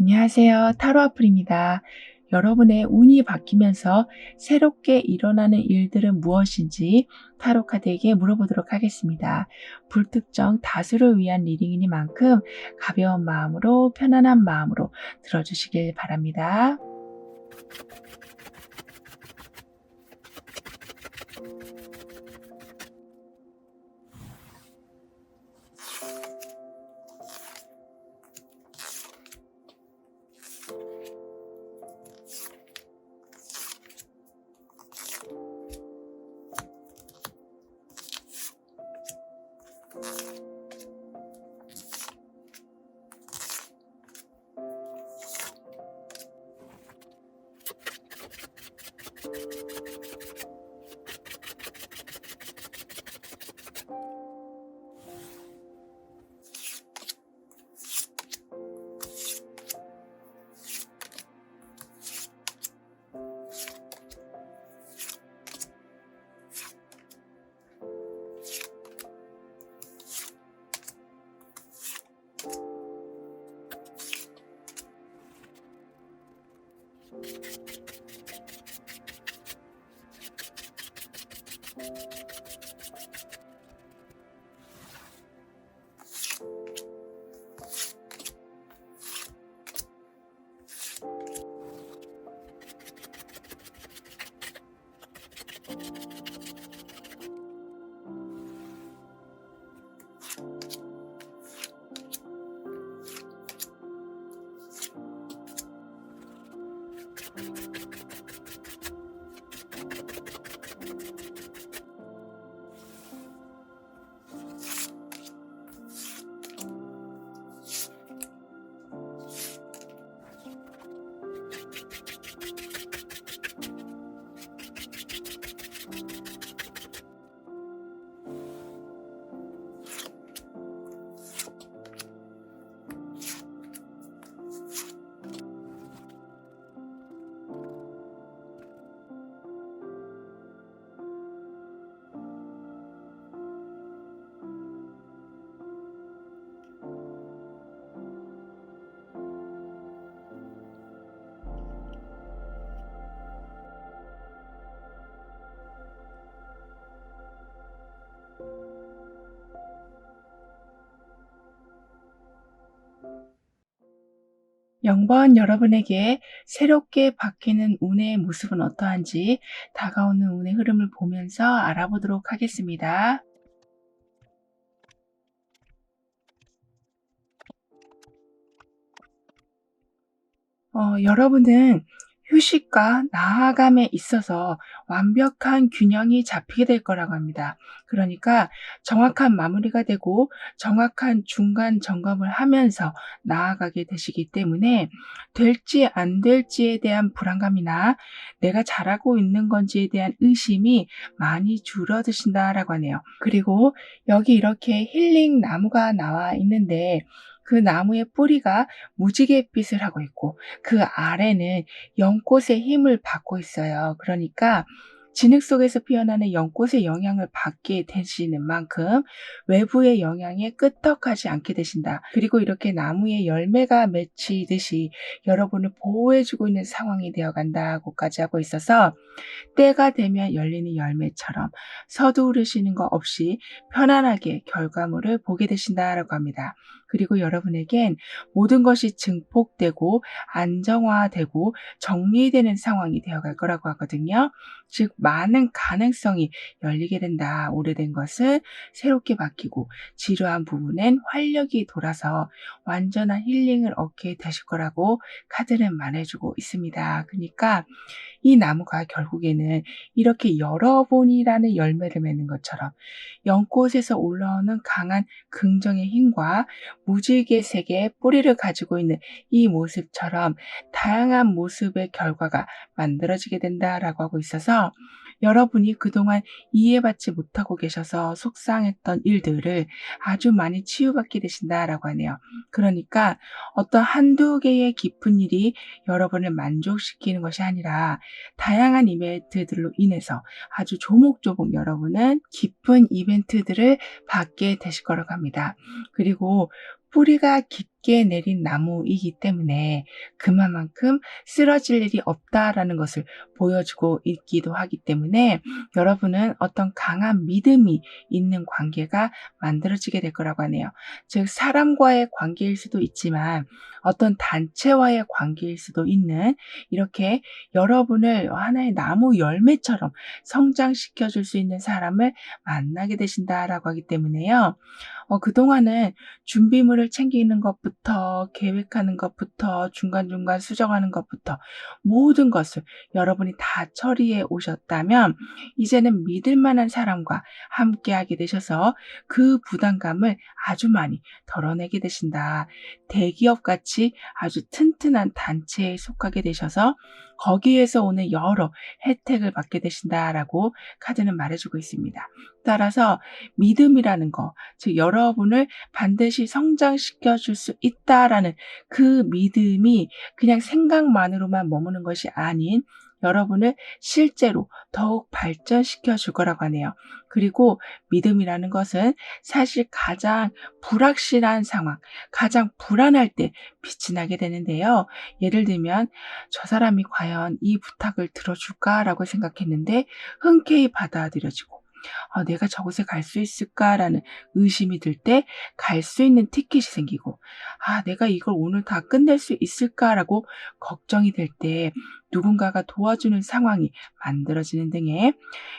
안녕하세요. 타로 아플입니다. 여러분의 운이 바뀌면서 새롭게 일어나는 일들은 무엇인지 타로 카드에게 물어보도록 하겠습니다. 불특정 다수를 위한 리딩이니만큼 가벼운 마음으로 편안한 마음으로 들어주시길 바랍니다. 영번 여러분에게 새롭게 바뀌는 운의 모습은 어떠한지 다가오는 운의 흐름을 보면서 알아보도록 하겠습니다. 여러분은 휴식과 나아감에 있어서 완벽한 균형이 잡히게 될 거라고 합니다. 그러니까 정확한 마무리가 되고 정확한 중간 점검을 하면서 나아가게 되시기 때문에 될지 안 될지에 대한 불안감이나 내가 잘하고 있는 건지에 대한 의심이 많이 줄어드신다라고 하네요. 그리고 여기 이렇게 힐링 나무가 나와 있는데 그 나무의 뿌리가 무지갯빛을 하고 있고 그 아래는 연꽃의 힘을 받고 있어요. 그러니까 진흙 속에서 피어나는 연꽃의 영향을 받게 되시는 만큼 외부의 영향에 끄떡하지 않게 되신다. 그리고 이렇게 나무에 열매가 맺히듯이 여러분을 보호해주고 있는 상황이 되어간다고까지 하고 있어서 때가 되면 열리는 열매처럼 서두르시는 거 없이 편안하게 결과물을 보게 되신다라고 합니다. 그리고 여러분에겐 모든 것이 증폭되고 안정화되고 정리되는 상황이 되어갈 거라고 하거든요. 즉 많은 가능성이 열리게 된다. 오래된 것은 새롭게 바뀌고 지루한 부분엔 활력이 돌아서 완전한 힐링을 얻게 되실 거라고 카드는 말해주고 있습니다. 그러니까 이 나무가 결국에는 이렇게 여러분이라는 열매를 맺는 것처럼 연꽃에서 올라오는 강한 긍정의 힘과 무지개색의 뿌리를 가지고 있는 이 모습처럼 다양한 모습의 결과가 만들어지게 된다라고 하고 있어서 여러분이 그동안 이해받지 못하고 계셔서 속상했던 일들을 아주 많이 치유받게 되신다라고 하네요. 그러니까 어떤 한두 개의 깊은 일이 여러분을 만족시키는 것이 아니라 다양한 이벤트들로 인해서 아주 조목조목 여러분은 깊은 이벤트들을 받게 되실 거라고 합니다. 그리고 뿌리가 깊 깊게 내린 나무이기 때문에 그만큼 쓰러질 일이 없다라는 것을 보여주고 있기도 하기 때문에 여러분은 어떤 강한 믿음이 있는 관계가 만들어지게 될 거라고 하네요. 즉 사람과의 관계일 수도 있지만 어떤 단체와의 관계일 수도 있는 이렇게 여러분을 하나의 나무 열매처럼 성장시켜 줄 수 있는 사람을 만나게 되신다라고 하기 때문에요. 그동안은 준비물을 챙기는 것부터 계획하는 것부터 중간중간 수정하는 것부터 모든 것을 여러분이 다 처리해 오셨다면 이제는 믿을 만한 사람과 함께하게 되셔서 그 부담감을 아주 많이 덜어내게 되신다. 대기업같이 아주 튼튼한 단체에 속하게 되셔서 거기에서 오는 여러 혜택을 받게 되신다라고 카드는 말해주고 있습니다. 따라서 믿음이라는 거, 즉 여러분을 반드시 성장시켜 줄 수 있다라는 그 믿음이 그냥 생각만으로만 머무는 것이 아닌 여러분을 실제로 더욱 발전시켜 줄 거라고 하네요. 그리고 믿음이라는 것은 사실 가장 불확실한 상황, 가장 불안할 때 빛이 나게 되는데요. 예를 들면 저 사람이 과연 이 부탁을 들어줄까라고 생각했는데 흔쾌히 받아들여지고 내가 저곳에 갈 수 있을까라는 의심이 들 때 갈 수 있는 티켓이 생기고 내가 이걸 오늘 다 끝낼 수 있을까라고 걱정이 될 때 누군가가 도와주는 상황이 만들어지는 등의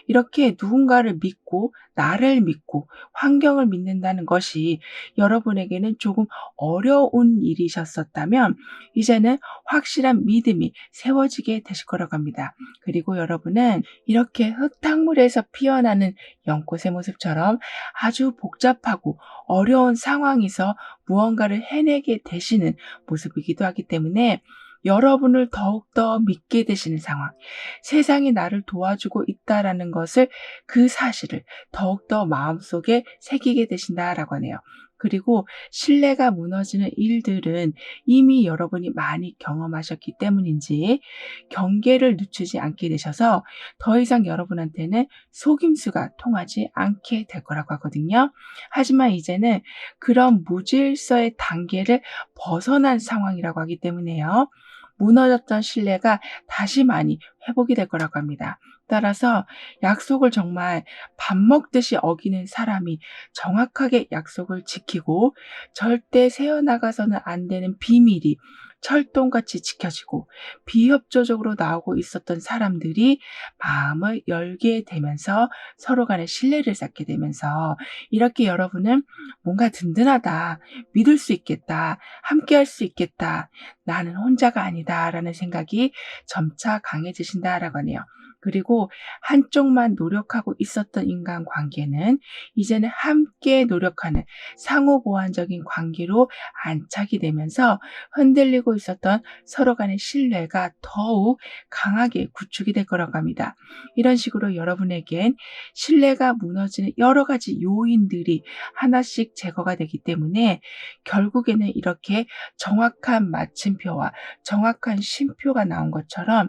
이렇게 누군가를 믿고 나를 믿고 환경을 믿는다는 것이 여러분에게는 조금 어려운 일이셨었다면 이제는 확실한 믿음이 세워지게 되실 거라고 합니다. 그리고 여러분은 이렇게 흙탕물에서 피어나는 연꽃의 모습처럼 아주 복잡하고 어려운 상황에서 무언가를 해내게 되시는 모습이기도 하기 때문에 여러분을 더욱더 믿게 되시는 상황, 세상이 나를 도와주고 있다라는 것을 그 사실을 더욱더 마음속에 새기게 되신다라고 하네요. 그리고 신뢰가 무너지는 일들은 이미 여러분이 많이 경험하셨기 때문인지 경계를 늦추지 않게 되셔서 더 이상 여러분한테는 속임수가 통하지 않게 될 거라고 하거든요. 하지만 이제는 그런 무질서의 단계를 벗어난 상황이라고 하기 때문에요. 무너졌던 신뢰가 다시 많이 회복이 될 거라고 합니다. 따라서 약속을 정말 밥 먹듯이 어기는 사람이 정확하게 약속을 지키고 절대 새어나가서는 안 되는 비밀이 철동같이 지켜지고 비협조적으로 나오고 있었던 사람들이 마음을 열게 되면서 서로 간에 신뢰를 쌓게 되면서 이렇게 여러분은 뭔가 든든하다, 믿을 수 있겠다, 함께할 수 있겠다, 나는 혼자가 아니다라는 생각이 점차 강해지신다라고 하네요. 그리고 한쪽만 노력하고 있었던 인간관계는 이제는 함께 노력하는 상호보완적인 관계로 안착이 되면서 흔들리고 있었던 서로 간의 신뢰가 더욱 강하게 구축이 될 거라고 합니다. 이런 식으로 여러분에겐 신뢰가 무너지는 여러 가지 요인들이 하나씩 제거가 되기 때문에 결국에는 이렇게 정확한 마침표와 정확한 쉼표가 나온 것처럼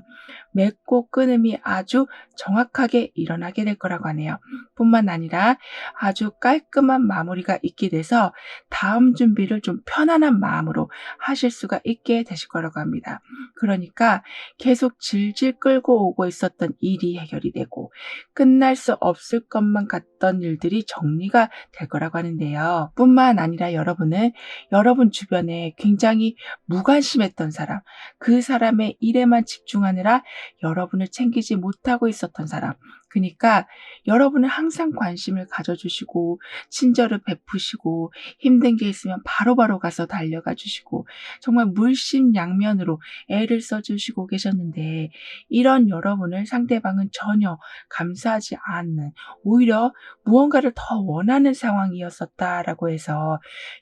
맺고 끊음이 아주 정확하게 일어나게 될 거라고 하네요. 뿐만 아니라 아주 깔끔한 마무리가 있게 돼서 다음 준비를 좀 편안한 마음으로 하실 수가 있게 되실 거라고 합니다. 그러니까 계속 질질 끌고 오고 있었던 일이 해결이 되고 끝날 수 없을 것만 같던 일들이 정리가 될 거라고 하는데요. 뿐만 아니라 여러분은 여러분 주변에 굉장히 무관심했던 사람, 그 사람의 일에만 집중하느라 여러분을 챙기지 못하고 있었던 사람, 그러니까 여러분은 항상 관심을 가져주시고 친절을 베푸시고 힘든 게 있으면 바로바로 가서 달려가 주시고 정말 물심양면으로 애를 써주시고 계셨는데 이런 여러분을 상대방은 전혀 감사하지 않는 오히려 무언가를 더 원하는 상황이었었다라고 해서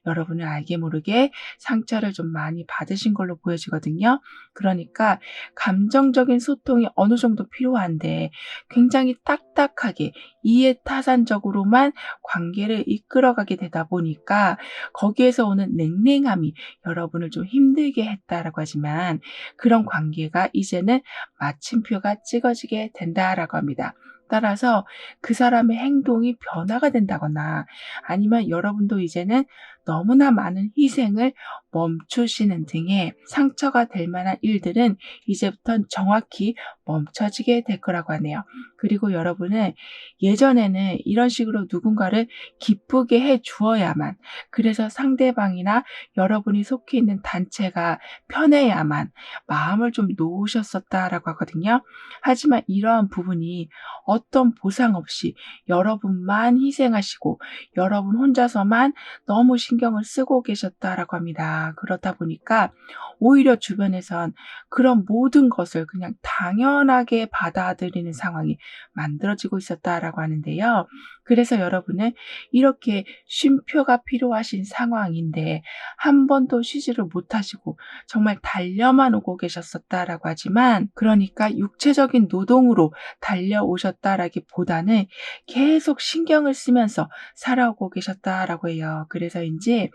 여러분은 알게 모르게 상처를 좀 많이 받으신 걸로 보여지거든요. 그러니까 감정적인 소통이 어느 정도 필요한데 굉장히 딱딱하게 이해타산적으로만 관계를 이끌어가게 되다 보니까 거기에서 오는 냉랭함이 여러분을 좀 힘들게 했다라고 하지만 그런 관계가 이제는 마침표가 찍어지게 된다라고 합니다. 따라서 그 사람의 행동이 변화가 된다거나 아니면 여러분도 이제는 너무나 많은 희생을 멈추시는 등의 상처가 될 만한 일들은 이제부턴 정확히 멈춰지게 될 거라고 하네요. 그리고 여러분은 예전에는 이런 식으로 누군가를 기쁘게 해 주어야만, 그래서 상대방이나 여러분이 속해 있는 단체가 편해야만 마음을 좀 놓으셨었다라고 하거든요. 하지만 이러한 부분이 어떤 보상 없이 여러분만 희생하시고 여러분 혼자서만 너무 신경을 쓰고 계셨다라고 합니다. 그렇다 보니까 오히려 주변에선 그런 모든 것을 그냥 당연하게 받아들이는 상황이 만들어지고 있었다라고 하는데요. 그래서 여러분은 이렇게 쉼표가 필요하신 상황인데 한 번도 쉬지를 못하시고 정말 달려만 오고 계셨었다라고 하지만, 그러니까 육체적인 노동으로 달려오셨다라기보다는 계속 신경을 쓰면서 살아오고 계셨다라고 해요. 그래서인지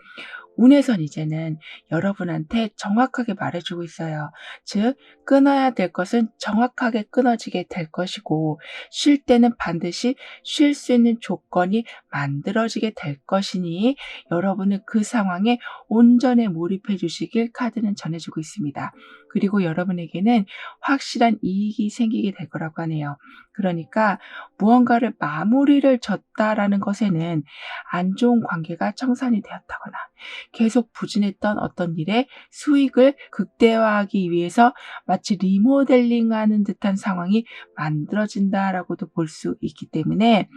운에선 이제는 여러분한테 정확하게 말해주고 있어요. 즉, 끊어야 될 것은 정확하게 끊어지게 될 것이고, 쉴 때는 반드시 쉴 수 있는 조건이 만들어지게 될 것이니 여러분은 그 상황에 온전히 몰입해 주시길 카드는 전해주고 있습니다. 그리고 여러분에게는 확실한 이익이 생기게 될 거라고 하네요. 그러니까 무언가를 마무리를 졌다라는 것에는 안 좋은 관계가 청산이 되었다거나 계속 부진했던 어떤 일의 수익을 극대화하기 위해서 마치 리모델링하는 듯한 상황이 만들어진다라고도 볼 수 있기 때문에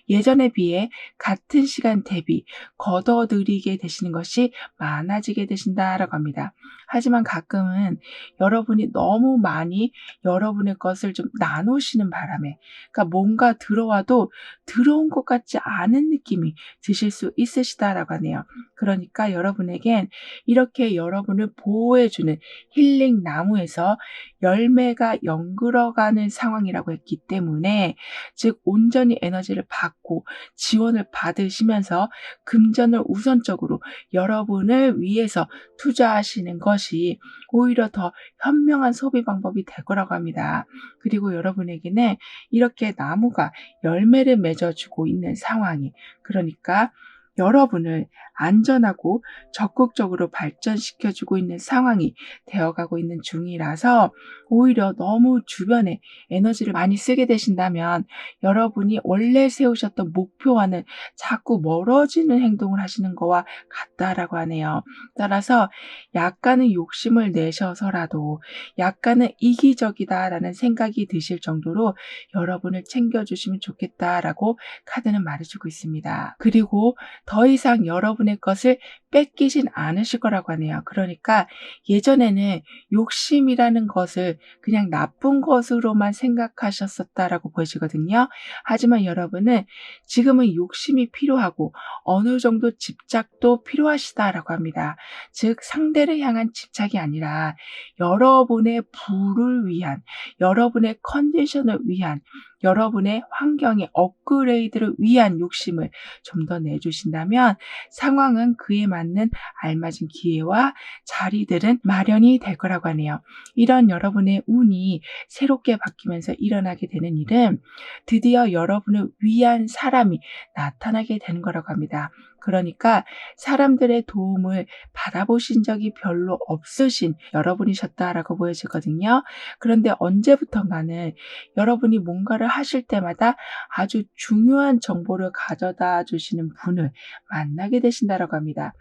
예전에 비해 같은 시간 대비 걷어들이게 되시는 것이 많아지게 되신다라고 합니다. 하지만 가끔은 여러분이 너무 많이 여러분의 것을 좀 나누시는 바람에, 그러니까 뭔가 들어와도 들어온 것 같지 않은 느낌이 드실 수 있으시다라고 하네요. 그러니까 여러분에겐 이렇게 여러분을 보호해주는 힐링 나무에서 열매가 연글어가는 상황이라고 했기 때문에, 즉 온전히 에너지를 받고 지원을 받으시면서 금전을 우선적으로 여러분을 위해서 투자하시는 것이 오히려 더 현명한 소비 방법이 될 거라고 합니다. 그리고 여러분에게는 이렇게 나무가 열매를 맺어주고 있는 상황이, 그러니까 여러분을 안전하고 적극적으로 발전시켜주고 있는 상황이 되어가고 있는 중이라서, 오히려 너무 주변에 에너지를 많이 쓰게 되신다면 여러분이 원래 세우셨던 목표와는 자꾸 멀어지는 행동을 하시는 거와 같다라고 하네요. 따라서 약간은 욕심을 내셔서라도 약간은 이기적이다라는 생각이 드실 정도로 여러분을 챙겨주시면 좋겠다라고 카드는 말해주고 있습니다. 그리고 더 이상 여러분의 것을 뺏기진 않으실 거라고 하네요. 그러니까 예전에는 욕심이라는 것을 그냥 나쁜 것으로만 생각하셨었다라고 보여지거든요. 하지만 여러분은 지금은 욕심이 필요하고 어느 정도 집착도 필요하시다라고 합니다. 즉, 상대를 향한 집착이 아니라 여러분의 부를 위한, 여러분의 컨디션을 위한, 여러분의 환경의 업그레이드를 위한 욕심을 좀 더 내주신다면 상황은 그에 맞는 알맞은 기회와 자리들은 마련이 될 거라고 하네요. 이런 여러분의 운이 새롭게 바뀌면서 일어나게 되는 일은 드디어 여러분을 위한 사람이 나타나게 되는 거라고 합니다. 그러니까 사람들의 도움을 받아보신 적이 별로 없으신 여러분이셨다라고 보여지거든요. 그런데 언제부턴가는 여러분이 뭔가를 하실 때마다 아주 중요한 정보를 가져다 주시는 분을 만나게 되신다라고 합니다.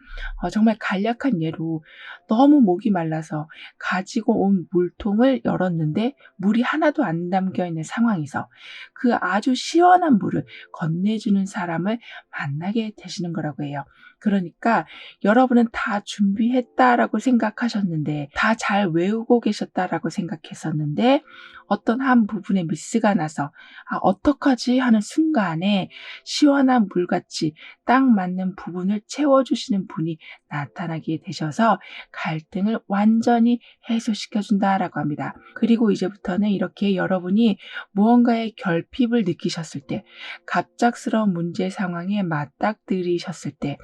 정말 간략한 예로, 너무 목이 말라서 가지고 온 물통을 열었는데 물이 하나도 안 담겨 있는 상황에서 그 아주 시원한 물을 건네주는 사람을 만나게 되시는 거라고 해요. 그러니까 여러분은 다 준비했다라고 생각하셨는데, 다 잘 외우고 계셨다라고 생각했었는데, 어떤 한 부분에 미스가 나서 어떡하지 하는 순간에 시원한 물같이 딱 맞는 부분을 채워주시는 분이 나타나게 되셔서 갈등을 완전히 해소시켜준다라고 합니다. 그리고 이제부터는 이렇게 여러분이 무언가의 결핍을 느끼셨을 때, 갑작스러운 문제 상황에 맞닥뜨리셨을 때,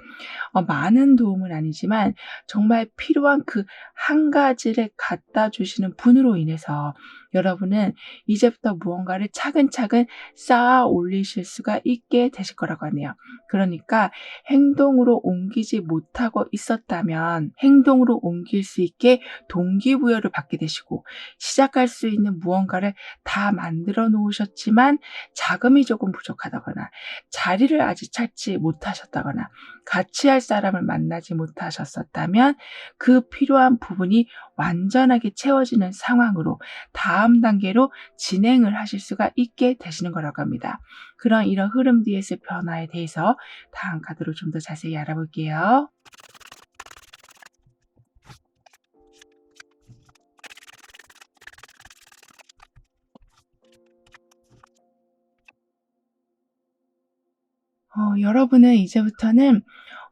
많은 도움은 아니지만 정말 필요한 그 한 가지를 갖다 주시는 분으로 인해서 여러분은 이제부터 무언가를 차근차근 쌓아 올리실 수가 있게 되실 거라고 하네요. 그러니까 행동으로 옮기지 못하고 있었다면 행동으로 옮길 수 있게 동기부여를 받게 되시고, 시작할 수 있는 무언가를 다 만들어 놓으셨지만 자금이 조금 부족하다거나 자리를 아직 찾지 못하셨다거나 같이 할 사람을 만나지 못하셨었다면 그 필요한 부분이 완전하게 채워지는 상황으로 다음 단계로 진행을 하실 수가 있게 되시는 거라고 합니다. 그런 이런 흐름 뒤에서 변화에 대해서 다음 카드로 좀 더 자세히 알아볼게요. 여러분은 이제부터는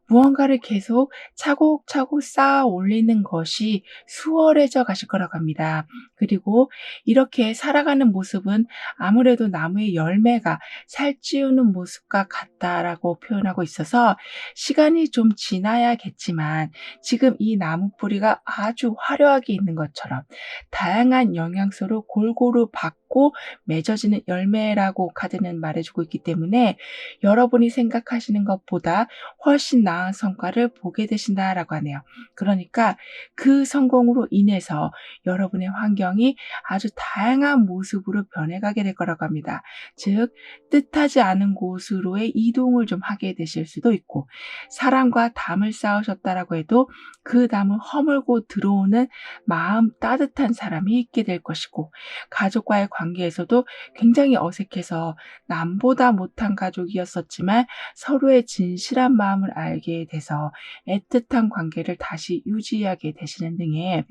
무언가를 계속 차곡차곡 쌓아 올리는 것이 수월해져 가실 거라고 합니다. 그리고 이렇게 살아가는 모습은 아무래도 나무의 열매가 살찌우는 모습과 같다라고 표현하고 있어서 시간이 좀 지나야겠지만 지금 이 나무 뿌리가 아주 화려하게 있는 것처럼 다양한 영양소를 골고루 받고 맺어지는 열매라고 카드는 말해주고 있기 때문에 여러분이 생각하시는 것보다 훨씬 나은 성과를 보게 되신다라고 하네요. 그러니까 그 성공으로 인해서 여러분의 환경이 아주 다양한 모습으로 변해가게 될 거라고 합니다. 즉, 뜻하지 않은 곳으로의 이동을 좀 하게 되실 수도 있고, 사람과 담을 쌓으셨다라고 해도 그 담을 허물고 들어오는 마음 따뜻한 사람이 있게 될 것이고, 가족과의 관계에서도 굉장히 어색해서 남보다 못한 가족이었었지만 서로의 진실한 마음을 알게 돼서 애틋한 관계를 다시 유지하게 되시는 등의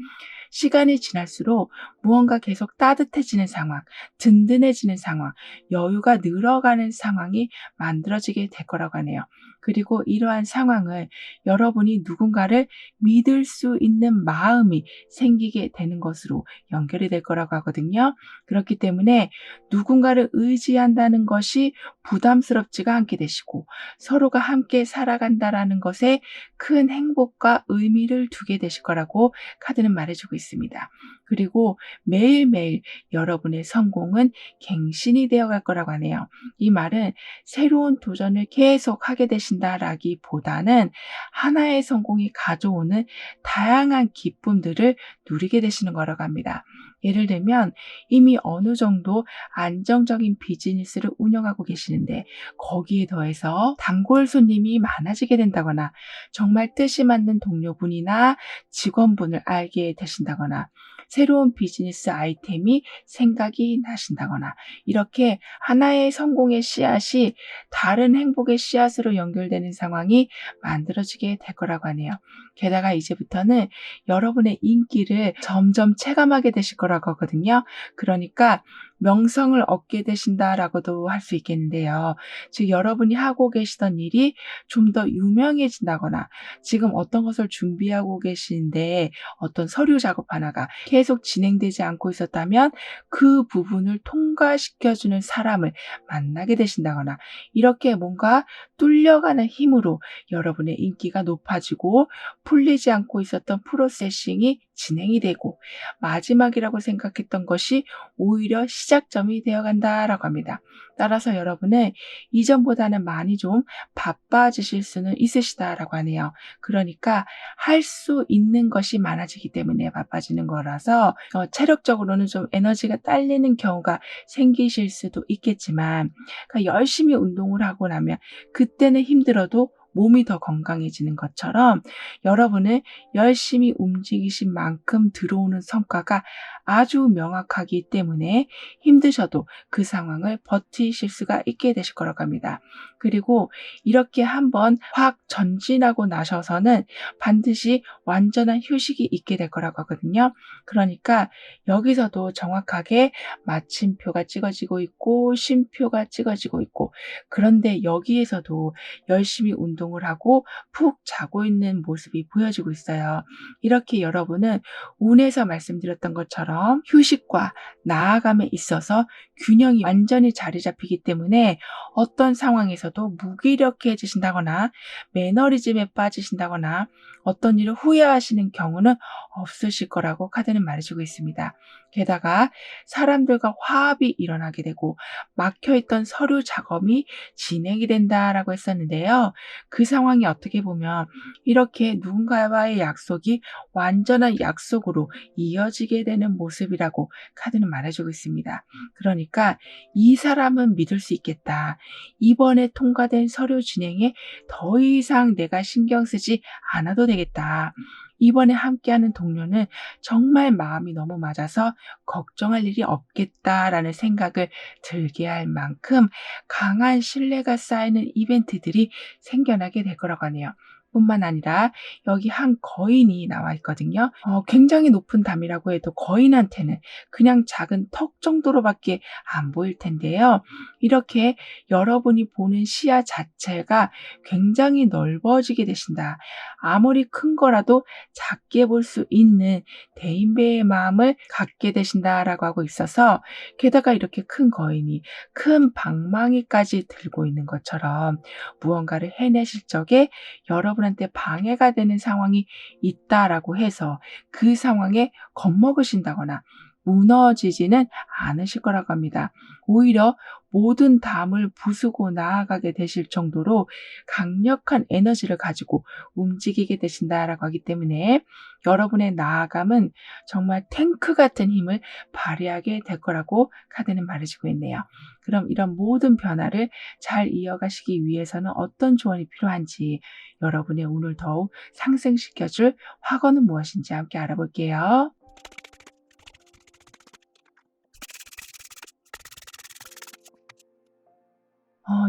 시간이 지날수록 무언가 계속 따뜻해지는 상황, 든든해지는 상황, 여유가 늘어가는 상황이 만들어지게 될 거라고 하네요. 그리고 이러한 상황을 여러분이 누군가를 믿을 수 있는 마음이 생기게 되는 것으로 연결이 될 거라고 하거든요. 그렇기 때문에 누군가를 의지한다는 것이 부담스럽지가 않게 되시고, 서로가 함께 살아간다라는 것에 큰 행복과 의미를 두게 되실 거라고 카드는 말해주고 있습니다. 그리고 매일매일 여러분의 성공은 갱신이 되어갈 거라고 하네요. 이 말은 새로운 도전을 계속 하게 되신다라기보다는 하나의 성공이 가져오는 다양한 기쁨들을 누리게 되시는 거라고 합니다. 예를 들면 이미 어느 정도 안정적인 비즈니스를 운영하고 계시는데 거기에 더해서 단골 손님이 많아지게 된다거나, 정말 뜻이 맞는 동료분이나 직원분을 알게 되신다거나, 새로운 비즈니스 아이템이 생각이 나신다거나, 이렇게 하나의 성공의 씨앗이 다른 행복의 씨앗으로 연결되는 상황이 만들어지게 될 거라고 하네요. 게다가 이제부터는 여러분의 인기를 점점 체감하게 되실 거라고 하거든요. 그러니까 명성을 얻게 되신다라고도 할 수 있겠는데요. 즉, 여러분이 하고 계시던 일이 좀 더 유명해진다거나, 지금 어떤 것을 준비하고 계시는데 어떤 서류 작업 하나가 계속 진행되지 않고 있었다면 그 부분을 통과시켜주는 사람을 만나게 되신다거나, 이렇게 뭔가 뚫려가는 힘으로 여러분의 인기가 높아지고 풀리지 않고 있었던 프로세싱이 진행이 되고, 마지막이라고 생각했던 것이 오히려 시작점이 되어 간다라고 합니다. 따라서 여러분은 이전보다는 많이 좀 바빠지실 수는 있으시다라고 하네요. 그러니까 할 수 있는 것이 많아지기 때문에 바빠지는 거라서 체력적으로는 좀 에너지가 딸리는 경우가 생기실 수도 있겠지만, 그러니까 열심히 운동을 하고 나면 그때는 힘들어도 몸이 더 건강해지는 것처럼 여러분은 열심히 움직이신 만큼 들어오는 성과가 아주 명확하기 때문에 힘드셔도 그 상황을 버티실 수가 있게 되실 거라고 합니다. 그리고 이렇게 한번 확 전진하고 나셔서는 반드시 완전한 휴식이 있게 될 거라고 하거든요. 그러니까 여기서도 정확하게 마침표가 찍어지고 있고 쉼표가 찍어지고 있고, 그런데 여기에서도 열심히 운동을 하고 푹 자고 있는 모습이 보여지고 있어요. 이렇게 여러분은 운에서 말씀드렸던 것처럼 휴식과 나아감에 있어서 균형이 완전히 자리 잡히기 때문에 어떤 상황에서도 무기력해지신다거나 매너리즘에 빠지신다거나 어떤 일을 후회하시는 경우는 없으실 거라고 카드는 말해주고 있습니다. 게다가 사람들과 화합이 일어나게 되고 막혀있던 서류 작업이 진행이 된다라고 했었는데요. 그 상황이 어떻게 보면 이렇게 누군가와의 약속이 완전한 약속으로 이어지게 되는 모습이라고 카드는 말해주고 있습니다. 그러니까 이 사람은 믿을 수 있겠다. 이번에 통과된 서류 진행에 더 이상 내가 신경 쓰지 않아도 되겠다. 이번에 함께하는 동료는 정말 마음이 너무 맞아서 걱정할 일이 없겠다라는 생각을 들게 할 만큼 강한 신뢰가 쌓이는 이벤트들이 생겨나게 될 거라고 하네요. 뿐만 아니라 여기 한 거인이 나와 있거든요. 굉장히 높은 담이라고 해도 거인한테는 그냥 작은 턱 정도로밖에 안 보일 텐데요. 이렇게 여러분이 보는 시야 자체가 굉장히 넓어지게 되신다. 아무리 큰 거라도 작게 볼 수 있는 대인배의 마음을 갖게 되신다라고 하고 있어서, 게다가 이렇게 큰 거인이 큰 방망이까지 들고 있는 것처럼 무언가를 해내실 적에 여러분한테 방해가 되는 상황이 있다라고 해서 그 상황에 겁먹으신다거나 무너지지는 않으실 거라고 합니다. 오히려 모든 담을 부수고 나아가게 되실 정도로 강력한 에너지를 가지고 움직이게 되신다라고 하기 때문에 여러분의 나아감은 정말 탱크 같은 힘을 발휘하게 될 거라고 카드는 말해주고 있네요. 그럼 이런 모든 변화를 잘 이어가시기 위해서는 어떤 조언이 필요한지, 여러분의 운을 더욱 상승시켜줄 화건은 무엇인지 함께 알아볼게요.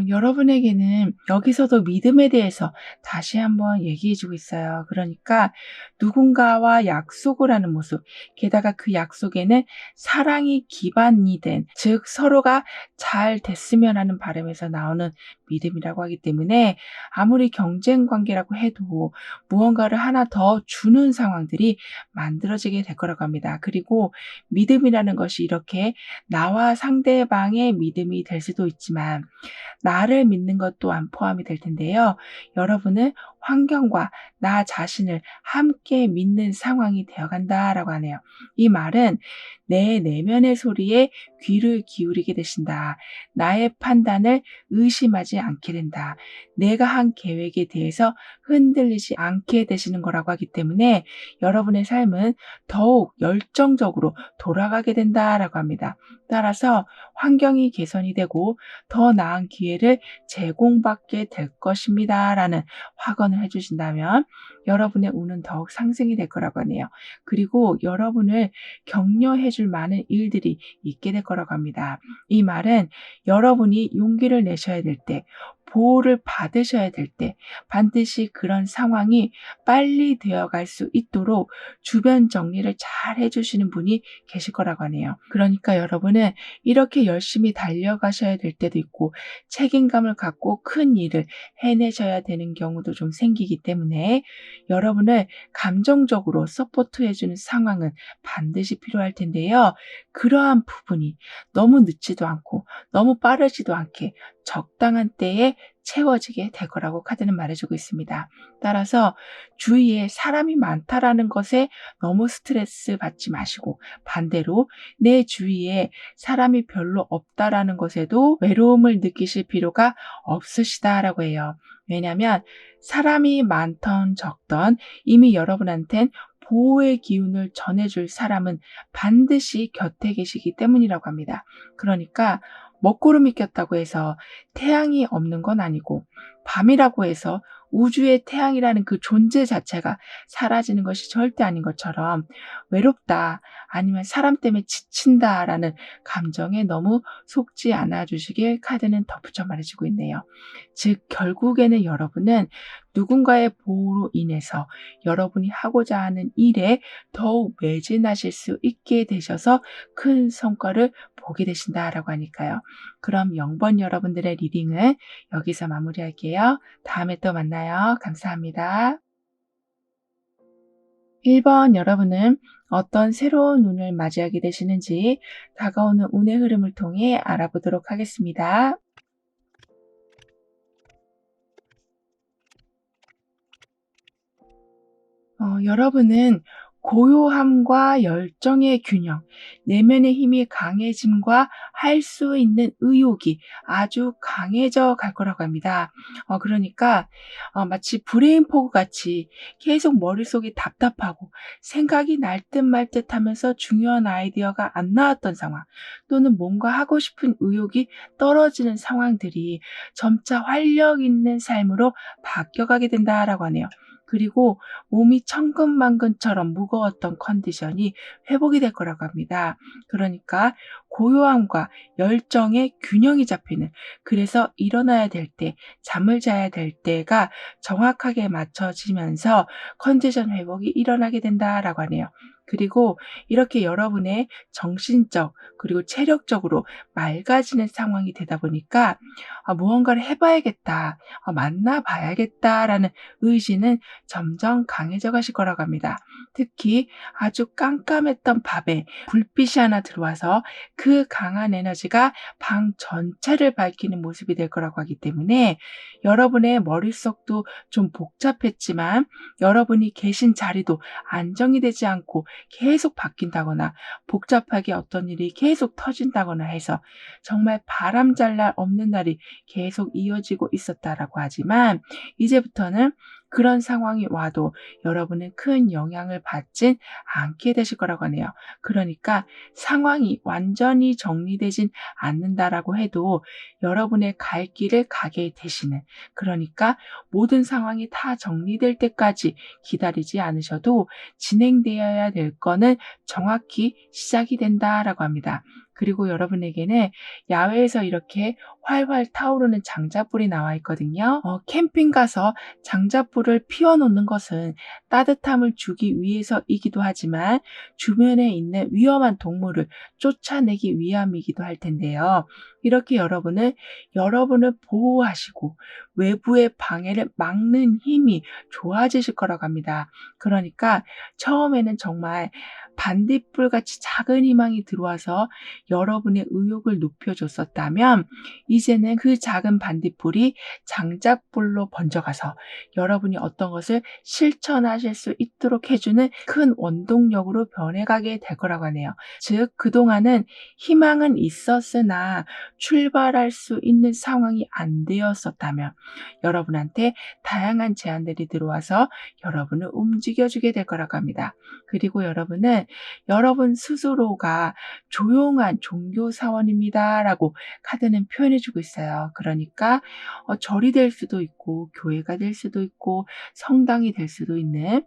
여러분에게는 여기서도 믿음에 대해서 다시 한번 얘기해 주고 있어요. 그러니까 누군가와 약속을 하는 모습, 게다가 그 약속에는 사랑이 기반이 된, 즉 서로가 잘 됐으면 하는 바람에서 나오는 믿음이라고 하기 때문에 아무리 경쟁 관계라고 해도 무언가를 하나 더 주는 상황들이 만들어지게 될 거라고 합니다. 그리고 믿음이라는 것이 이렇게 나와 상대방의 믿음이 될 수도 있지만 나를 믿는 것 또한 포함이 될 텐데요. 여러분은 환경과 나 자신을 함께 믿는 상황이 되어간다라고 하네요. 이 말은 내 내면의 소리에 귀를 기울이게 되신다. 나의 판단을 의심하지 않게 된다. 내가 한 계획에 대해서 흔들리지 않게 되시는 거라고 하기 때문에 여러분의 삶은 더욱 열정적으로 돌아가게 된다라고 합니다. 따라서 환경이 개선이 되고 더 나은 기회를 제공받게 될 것입니다라는 확언을 해주신다면 여러분의 운은 더욱 상승이 될 거라고 하네요. 그리고 여러분을 격려해 줄 많은 일들이 있게 될 거라고 합니다. 이 말은 여러분이 용기를 내셔야 될 때, 보호를 받으셔야 될 때 반드시 그런 상황이 빨리 되어갈 수 있도록 주변 정리를 잘 해주시는 분이 계실 거라고 하네요. 그러니까 여러분은 이렇게 열심히 달려가셔야 될 때도 있고 책임감을 갖고 큰 일을 해내셔야 되는 경우도 좀 생기기 때문에 여러분을 감정적으로 서포트해주는 상황은 반드시 필요할 텐데요. 그러한 부분이 너무 늦지도 않고 너무 빠르지도 않게 적당한 때에 채워지게 될 거라고 카드는 말해주고 있습니다. 따라서 주위에 사람이 많다라는 것에 너무 스트레스 받지 마시고, 반대로 내 주위에 사람이 별로 없다라는 것에도 외로움을 느끼실 필요가 없으시다라고 해요. 왜냐하면 사람이 많던 적던 이미 여러분한텐 보호의 기운을 전해줄 사람은 반드시 곁에 계시기 때문이라고 합니다. 그러니까 먹구름이 꼈다고 해서 태양이 없는 건 아니고, 밤이라고 해서 우주의 태양이라는 그 존재 자체가 사라지는 것이 절대 아닌 것처럼 외롭다, 아니면 사람 때문에 지친다라는 감정에 너무 속지 않아 주시길 카드는 덧붙여 말해주고 있네요. 즉 결국에는 여러분은 누군가의 보호로 인해서 여러분이 하고자 하는 일에 더욱 매진하실 수 있게 되셔서 큰 성과를 보게 되신다라고 하니까요. 그럼 0번 여러분들의 리딩은 여기서 마무리할게요. 다음에 또 만나요. 감사합니다. 1번 여러분은 어떤 새로운 운을 맞이하게 되시는지 다가오는 운의 흐름을 통해 알아보도록 하겠습니다. 여러분은 고요함과 열정의 균형, 내면의 힘이 강해짐과 할 수 있는 의욕이 아주 강해져 갈 거라고 합니다. 그러니까 마치 브레인 포그 같이 계속 머릿속이 답답하고 생각이 날 듯 말 듯 하면서 중요한 아이디어가 안 나왔던 상황, 또는 뭔가 하고 싶은 의욕이 떨어지는 상황들이 점차 활력 있는 삶으로 바뀌어가게 된다라고 하네요. 그리고 몸이 천근만근처럼 무거웠던 컨디션이 회복이 될 거라고 합니다. 그러니까 고요함과 열정의 균형이 잡히는, 그래서 일어나야 될 때, 잠을 자야 될 때가 정확하게 맞춰지면서 컨디션 회복이 일어나게 된다라고 하네요. 그리고 이렇게 여러분의 정신적 그리고 체력적으로 맑아지는 상황이 되다 보니까 무언가를 해봐야겠다, 만나봐야겠다라는 의지는 점점 강해져 가실 거라고 합니다. 특히 아주 깜깜했던 밤에 불빛이 하나 들어와서 그 강한 에너지가 방 전체를 밝히는 모습이 될 거라고 하기 때문에, 여러분의 머릿속도 좀 복잡했지만 여러분이 계신 자리도 안정이 되지 않고 계속 바뀐다거나 복잡하게 어떤 일이 계속 터진다거나 해서 정말 바람잘 날 없는 날이 계속 이어지고 있었다라고 하지만, 이제부터는 그런 상황이 와도 여러분은 큰 영향을 받진 않게 되실 거라고 하네요. 그러니까 상황이 완전히 정리되진 않는다라고 해도 여러분의 갈 길을 가게 되시는, 그러니까 모든 상황이 다 정리될 때까지 기다리지 않으셔도 진행되어야 될 거는 정확히 시작이 된다라고 합니다. 그리고 여러분에게는 야외에서 이렇게 활활 타오르는 장작불이 나와 있거든요. 캠핑 가서 장작불을 피워놓는 것은 따뜻함을 주기 위해서이기도 하지만 주변에 있는 위험한 동물을 쫓아내기 위함이기도 할 텐데요. 이렇게 여러분을 보호하시고 외부의 방해를 막는 힘이 좋아지실 거라고 합니다. 그러니까 처음에는 정말 반딧불같이 작은 희망이 들어와서 여러분의 의욕을 높여줬었다면, 이제는 그 작은 반딧불이 장작불로 번져가서 여러분이 어떤 것을 실천하실 수 있도록 해주는 큰 원동력으로 변해가게 될 거라고 하네요. 즉, 그동안은 희망은 있었으나 출발할 수 있는 상황이 안 되었었다면 여러분한테 다양한 제안들이 들어와서 여러분을 움직여주게 될 거라고 합니다. 그리고 여러분은 여러분 스스로가 조용한 종교 사원입니다 라고 카드는 표현해주고 있어요. 그러니까 절이 될 수도 있고 교회가 될 수도 있고 성당이 될 수도 있는,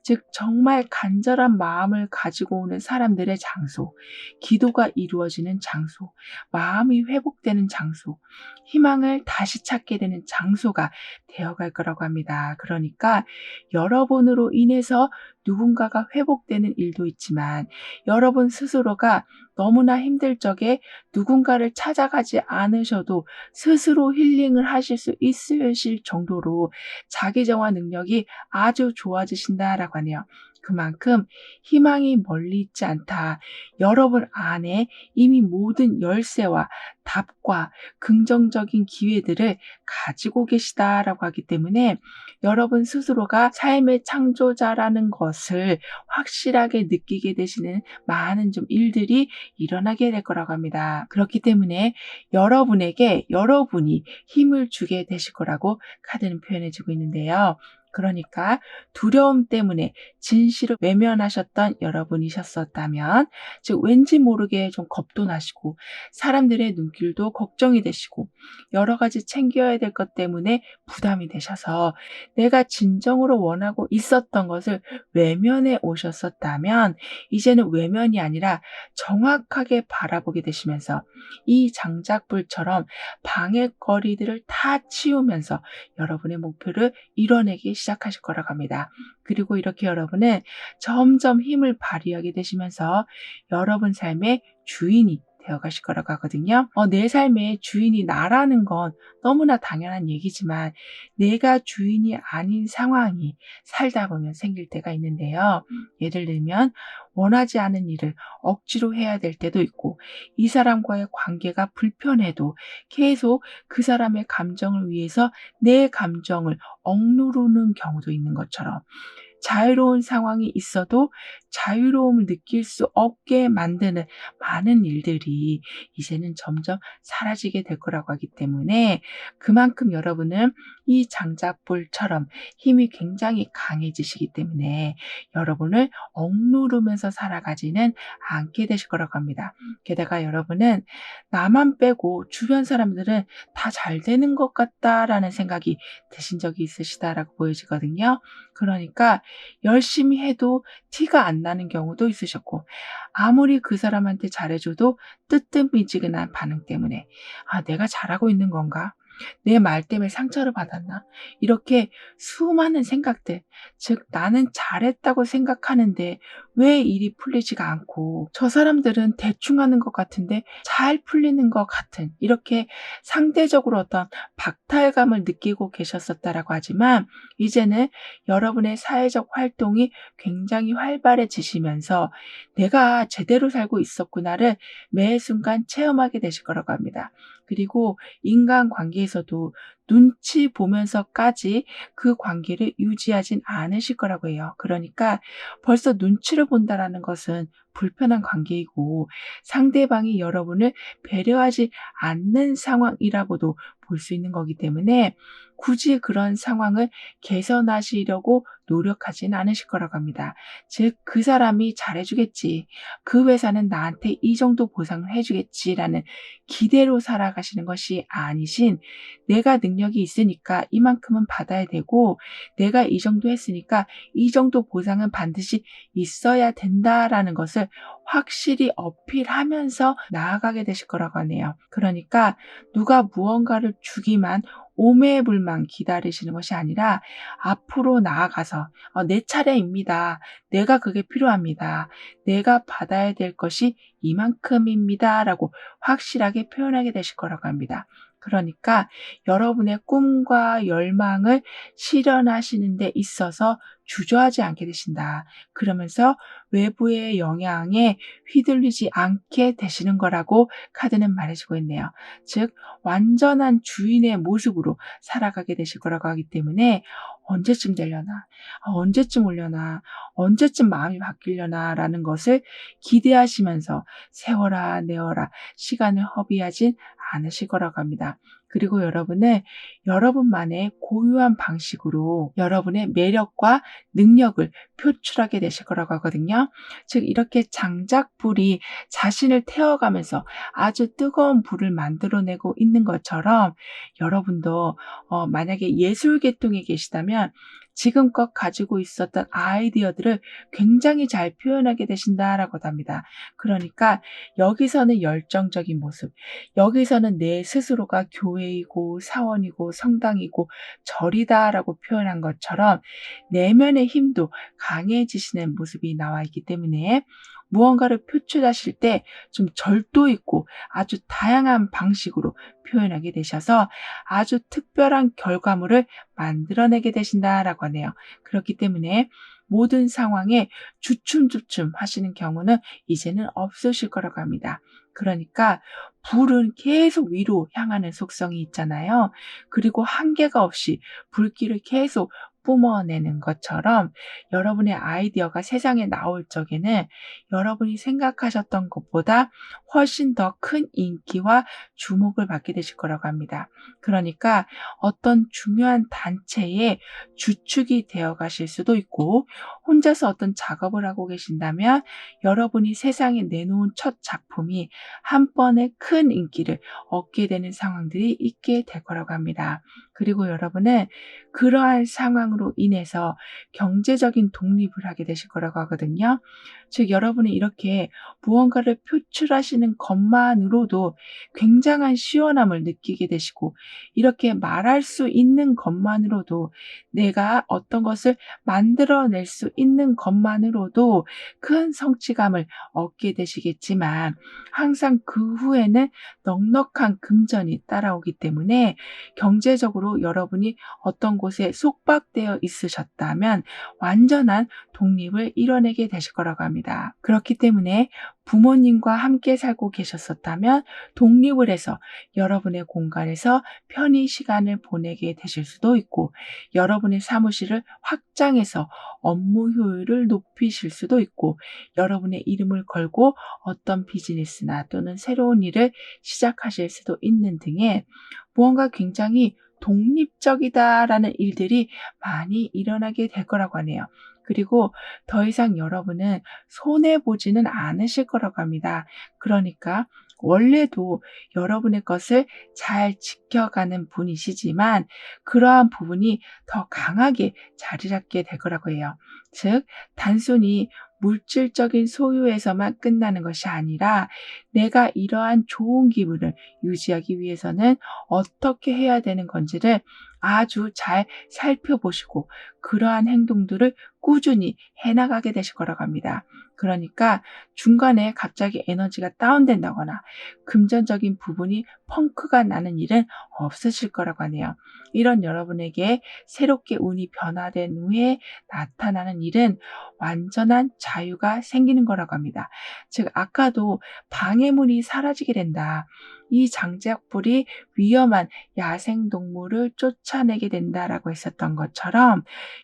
즉 정말 간절한 마음을 가지고 오는 사람들의 장소, 기도가 이루어지는 장소, 마음이 회복되는 장소, 희망을 다시 찾게 되는 장소가 되어갈 거라고 합니다. 그러니까 여러분으로 인해서 누군가가 회복되는 일도 있지만, 여러분 스스로가 너무나 힘들 적에 누군가를 찾아가지 않으셔도 스스로 힐링을 하실 수 있으실 정도로 자기 정화 능력이 아주 좋아지신다라고 하네요. 그만큼 희망이 멀리 있지 않다, 여러분 안에 이미 모든 열쇠와 답과 긍정적인 기회들을 가지고 계시다라고 하기 때문에, 여러분 스스로가 삶의 창조자라는 것을 확실하게 느끼게 되시는 많은 좀 일들이 일어나게 될 거라고 합니다. 그렇기 때문에 여러분에게 여러분이 힘을 주게 되실 거라고 카드는 표현해주고 있는데요. 그러니까 두려움 때문에 진실을 외면하셨던 여러분이셨었다면, 즉 왠지 모르게 좀 겁도 나시고 사람들의 눈길도 걱정이 되시고 여러 가지 챙겨야 될 것 때문에 부담이 되셔서 내가 진정으로 원하고 있었던 것을 외면해 오셨었다면, 이제는 외면이 아니라 정확하게 바라보게 되시면서 이 장작불처럼 방해거리들을 다 치우면서 여러분의 목표를 이뤄내기 시작하실 거라고 합니다. 그리고 이렇게 여러분은 점점 힘을 발휘하게 되시면서 여러분 삶의 주인이 되어 가실 거라고 하거든요. 내 삶의 주인이 나라는 건 너무나 당연한 얘기지만, 내가 주인이 아닌 상황이 살다 보면 생길 때가 있는데요. 예를 들면 원하지 않은 일을 억지로 해야 될 때도 있고, 이 사람과의 관계가 불편해도 계속 그 사람의 감정을 위해서 내 감정을 억누르는 경우도 있는 것처럼, 자유로운 상황이 있어도 자유로움을 느낄 수 없게 만드는 많은 일들이 이제는 점점 사라지게 될 거라고 하기 때문에 그만큼 여러분은 이 장자불처럼 힘이 굉장히 강해지시기 때문에 여러분을 억누르면서 살아가지는 않게 되실 거라고 합니다. 게다가 여러분은 나만 빼고 주변 사람들은 다 잘 되는 것 같다라는 생각이 드신 적이 있으시다라고 보여지거든요. 그러니까 열심히 해도 티가 안 나는 경우도 있으셨고 아무리 그 사람한테 잘해줘도 뜨뜻미지근한 반응 때문에 '아 내가 잘하고 있는 건가? 내 말 때문에 상처를 받았나?' 이렇게 수많은 생각들, 즉 '나는 잘했다고 생각하는데 왜 일이 풀리지가 않고 저 사람들은 대충 하는 것 같은데 잘 풀리는 것 같은' 이렇게 상대적으로 어떤 박탈감을 느끼고 계셨었다라고 하지만 이제는 여러분의 사회적 활동이 굉장히 활발해지시면서 '내가 제대로 살고 있었구나.'를 매 순간 체험하게 되실 거라고 합니다. 그리고 인간관계에서도 눈치 보면서까지 그 관계를 유지하진 않으실 거라고 해요. 그러니까 벌써 눈치를 본다라는 것은 불편한 관계이고 상대방이 여러분을 배려하지 않는 상황이라고도 볼 수 있는 거기 때문에 굳이 그런 상황을 개선하시려고 노력하진 않으실 거라고 합니다. 즉 그 사람이 잘해주겠지. 그 회사는 나한테 이 정도 보상을 해주겠지라는 기대로 살아가시는 것이 아니신 내가 능력이 있으니까 이만큼은 받아야 되고 내가 이 정도 했으니까 이 정도 보상은 반드시 있어야 된다라는 것을 확실히 어필하면서 나아가게 되실 거라고 하네요. 그러니까 누가 무언가를 주기만 오매불망 기다리시는 것이 아니라 앞으로 나아가서 내 차례입니다. 내가 그게 필요합니다. 내가 받아야 될 것이 이만큼입니다. 라고 확실하게 표현하게 되실 거라고 합니다. 그러니까 여러분의 꿈과 열망을 실현하시는 데 있어서 주저하지 않게 되신다. 그러면서 외부의 영향에 휘둘리지 않게 되시는 거라고 카드는 말해주고 있네요. 즉 완전한 주인의 모습으로 살아가게 되실 거라고 하기 때문에 언제쯤 되려나, 언제쯤 오려나, 언제쯤 마음이 바뀌려나 라는 것을 기대하시면서 세워라 내어라 시간을 허비하진 않으실 거라고 합니다. 그리고 여러분은 여러분만의 고유한 방식으로 여러분의 매력과 능력을 표출하게 되실 거라고 하거든요. 즉 이렇게 장작불이 자신을 태워가면서 아주 뜨거운 불을 만들어내고 있는 것처럼 여러분도 만약에 예술 계통에 계시다면 지금껏 가지고 있었던 아이디어들을 굉장히 잘 표현하게 되신다라고도 합니다. 그러니까 여기서는 열정적인 모습, 여기서는 내 스스로가 교회이고 사원이고 성당이고 절이다라고 표현한 것처럼 내면의 힘도 강해지시는 모습이 나와 있기 때문에 무언가를 표출하실 때 좀 절도 있고 아주 다양한 방식으로 표현하게 되셔서 아주 특별한 결과물을 만들어내게 되신다라고 하네요. 그렇기 때문에 모든 상황에 주춤주춤 하시는 경우는 이제는 없으실 거라고 합니다. 그러니까 불은 계속 위로 향하는 속성이 있잖아요. 그리고 한계가 없이 불길을 계속 뿜어내는 것처럼 여러분의 아이디어가 세상에 나올 적에는 여러분이 생각하셨던 것보다 훨씬 더 큰 인기와 주목을 받게 되실 거라고 합니다. 그러니까 어떤 중요한 단체의 주축이 되어 가실 수도 있고 혼자서 어떤 작업을 하고 계신다면 여러분이 세상에 내놓은 첫 작품이 한 번에 큰 인기를 얻게 되는 상황들이 있게 될 거라고 합니다. 그리고 여러분은 그러한 상황으로 인해서 경제적인 독립을 하게 되실 거라고 하거든요. 즉 여러분은 이렇게 무언가를 표출하시는 것만으로도 굉장한 시원함을 느끼게 되시고 이렇게 말할 수 있는 것만으로도 내가 어떤 것을 만들어낼 수 있는 것만으로도 큰 성취감을 얻게 되시겠지만 항상 그 후에는 넉넉한 금전이 따라오기 때문에 경제적으로 여러분이 어떤 곳에 속박되어 있으셨다면 완전한 독립을 이뤄내게 되실 거라고 합니다. 그렇기 때문에 부모님과 함께 살고 계셨었다면 독립을 해서 여러분의 공간에서 편히 시간을 보내게 되실 수도 있고, 여러분의 사무실을 확장해서 업무 효율을 높이실 수도 있고, 여러분의 이름을 걸고 어떤 비즈니스나 또는 새로운 일을 시작하실 수도 있는 등의 무언가 굉장히 독립적이다라는 일들이 많이 일어나게 될 거라고 하네요. 그리고 더 이상 여러분은 손해보지는 않으실 거라고 합니다. 그러니까 원래도 여러분의 것을 잘 지켜가는 분이시지만 그러한 부분이 더 강하게 자리 잡게 될 거라고 해요. 즉, 단순히 물질적인 소유에서만 끝나는 것이 아니라 내가 이러한 좋은 기분을 유지하기 위해서는 어떻게 해야 되는 건지를 아주 잘 살펴보시고 그러한 행동들을 꾸준히 해나가게 되실 거라고 합니다. 그러니까 중간에 갑자기 에너지가 다운된다거나 금전적인 부분이 펑크가 나는 일은 없으실 거라고 하네요. 이런 여러분에게 새롭게 운이 변화된 후에 나타나는 일은 완전한 자유가 생기는 거라고 합니다. 즉, 아까도 방해물이 사라지게 된다. 이 장작불이 위험한 야생동물을 쫓아내게 된다라고 했었던 것처럼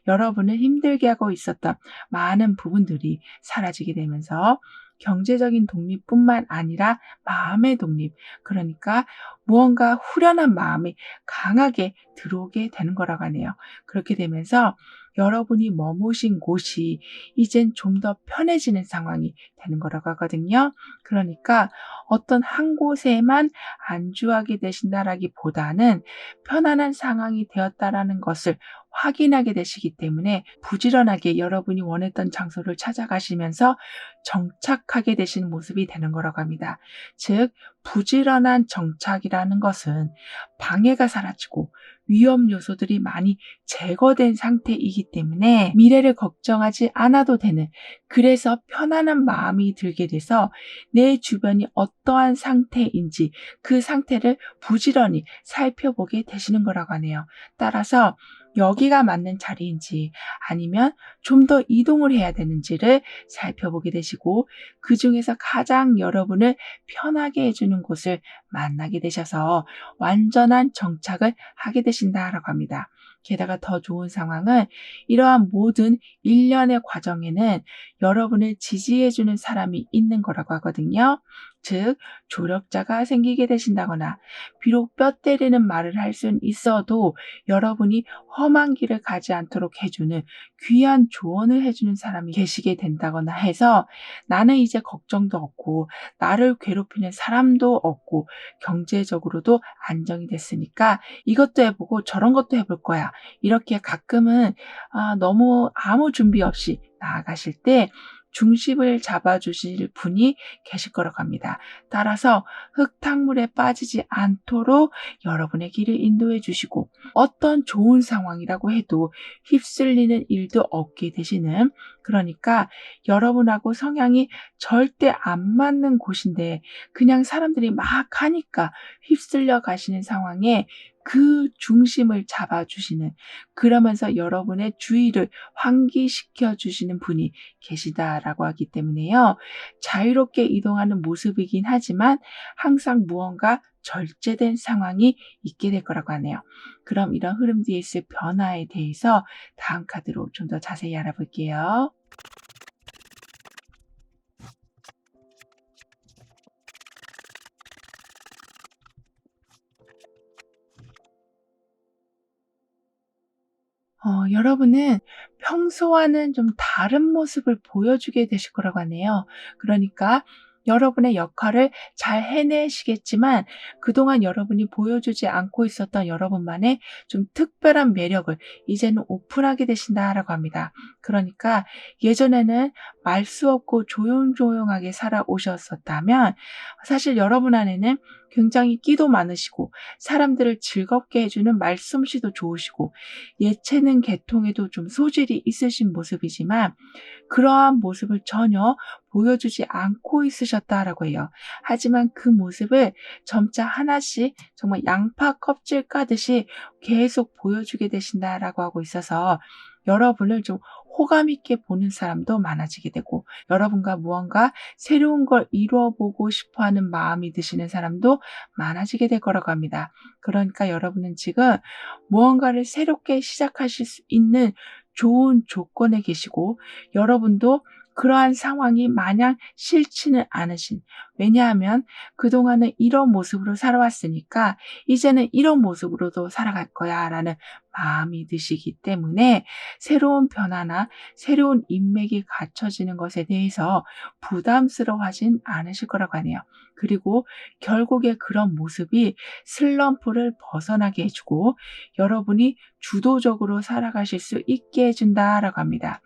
여러분을 힘들게 하고 있었던 많은 부분들이 사라지게 되면서 경제적인 독립뿐만 아니라 마음의 독립, 그러니까 무언가 후련한 마음이 강하게 들어오게 되는 거라고 하네요. 그렇게 되면서 여러분이 머무신 곳이 이젠 좀 더 편해지는 상황이 되는 거라고 하거든요. 그러니까 어떤 한 곳에만 안주하게 되신다라기보다는 편안한 상황이 되었다라는 것을 확인하게 되시기 때문에 부지런하게 여러분이 원했던 장소를 찾아가시면서 정착하게 되시는 모습이 되는 거라고 합니다. 즉, 부지런한 정착이라는 것은 방해가 사라지고 위험 요소들이 많이 제거된 상태이기 때문에 미래를 걱정하지 않아도 되는, 그래서 편안한 마음이 들게 돼서 내 주변이 어떠한 상태인지 그 상태를 부지런히 살펴보게 되시는 거라고 하네요. 따라서 여기가 맞는 자리인지 아니면 좀 더 이동을 해야 되는지를 살펴보게 되시고 그 중에서 가장 여러분을 편하게 해주는 곳을 만나게 되셔서 완전한 정착을 하게 되신다라고 합니다. 게다가 더 좋은 상황은 이러한 모든 일련의 과정에는 여러분을 지지해주는 사람이 있는 거라고 하거든요. 즉, 조력자가 생기게 되신다거나 비록 뼈 때리는 말을 할 수는 있어도 여러분이 험한 길을 가지 않도록 해주는 귀한 조언을 해주는 사람이 계시게 된다거나 해서 나는 이제 걱정도 없고 나를 괴롭히는 사람도 없고 경제적으로도 안정이 됐으니까 이것도 해보고 저런 것도 해볼 거야. 이렇게 가끔은 너무 아무 준비 없이 나아가실 때 중심을 잡아주실 분이 계실 거라고 합니다. 따라서 흙탕물에 빠지지 않도록 여러분의 길을 인도해 주시고 어떤 좋은 상황이라고 해도 휩쓸리는 일도 없게 되시는, 그러니까 여러분하고 성향이 절대 안 맞는 곳인데 그냥 사람들이 막 하니까 휩쓸려 가시는 상황에 그 중심을 잡아주시는, 그러면서 여러분의 주의를 환기시켜 주시는 분이 계시다라고 하기 때문에요. 자유롭게 이동하는 모습이긴 하지만 항상 무언가 절제된 상황이 있게 될 거라고 하네요. 그럼 이런 흐름 뒤에 있을 변화에 대해서 다음 카드로 좀 더 자세히 알아볼게요. 여러분은 평소와는 좀 다른 모습을 보여주게 되실 거라고 하네요. 그러니까 여러분의 역할을 잘 해내시겠지만 그동안 여러분이 보여주지 않고 있었던 여러분만의 좀 특별한 매력을 이제는 오픈하게 되신다라고 합니다. 그러니까 예전에는 말 수 없고 조용조용하게 살아오셨었다면 사실 여러분 안에는 굉장히 끼도 많으시고 사람들을 즐겁게 해주는 말솜씨도 좋으시고 예체능 계통에도 좀 소질이 있으신 모습이지만 그러한 모습을 전혀 보여주지 않고 있으셨다라고 해요. 하지만 그 모습을 점차 하나씩 정말 양파 껍질 까듯이 계속 보여주게 되신다라고 하고 있어서 여러분을 좀 호감 있게 보는 사람도 많아지게 되고, 여러분과 무언가 새로운 걸 이루어 보고 싶어 하는 마음이 드시는 사람도 많아지게 될 거라고 합니다. 그러니까 여러분은 지금 무언가를 새롭게 시작하실 수 있는 좋은 조건에 계시고, 여러분도 그러한 상황이 마냥 싫지는 않으신, 왜냐하면 그동안은 이런 모습으로 살아왔으니까 이제는 이런 모습으로도 살아갈 거야 라는 마음이 드시기 때문에 새로운 변화나 새로운 인맥이 갖춰지는 것에 대해서 부담스러워하진 않으실 거라고 하네요. 그리고 결국에 그런 모습이 슬럼프를 벗어나게 해주고 여러분이 주도적으로 살아가실 수 있게 해준다라고 합니다.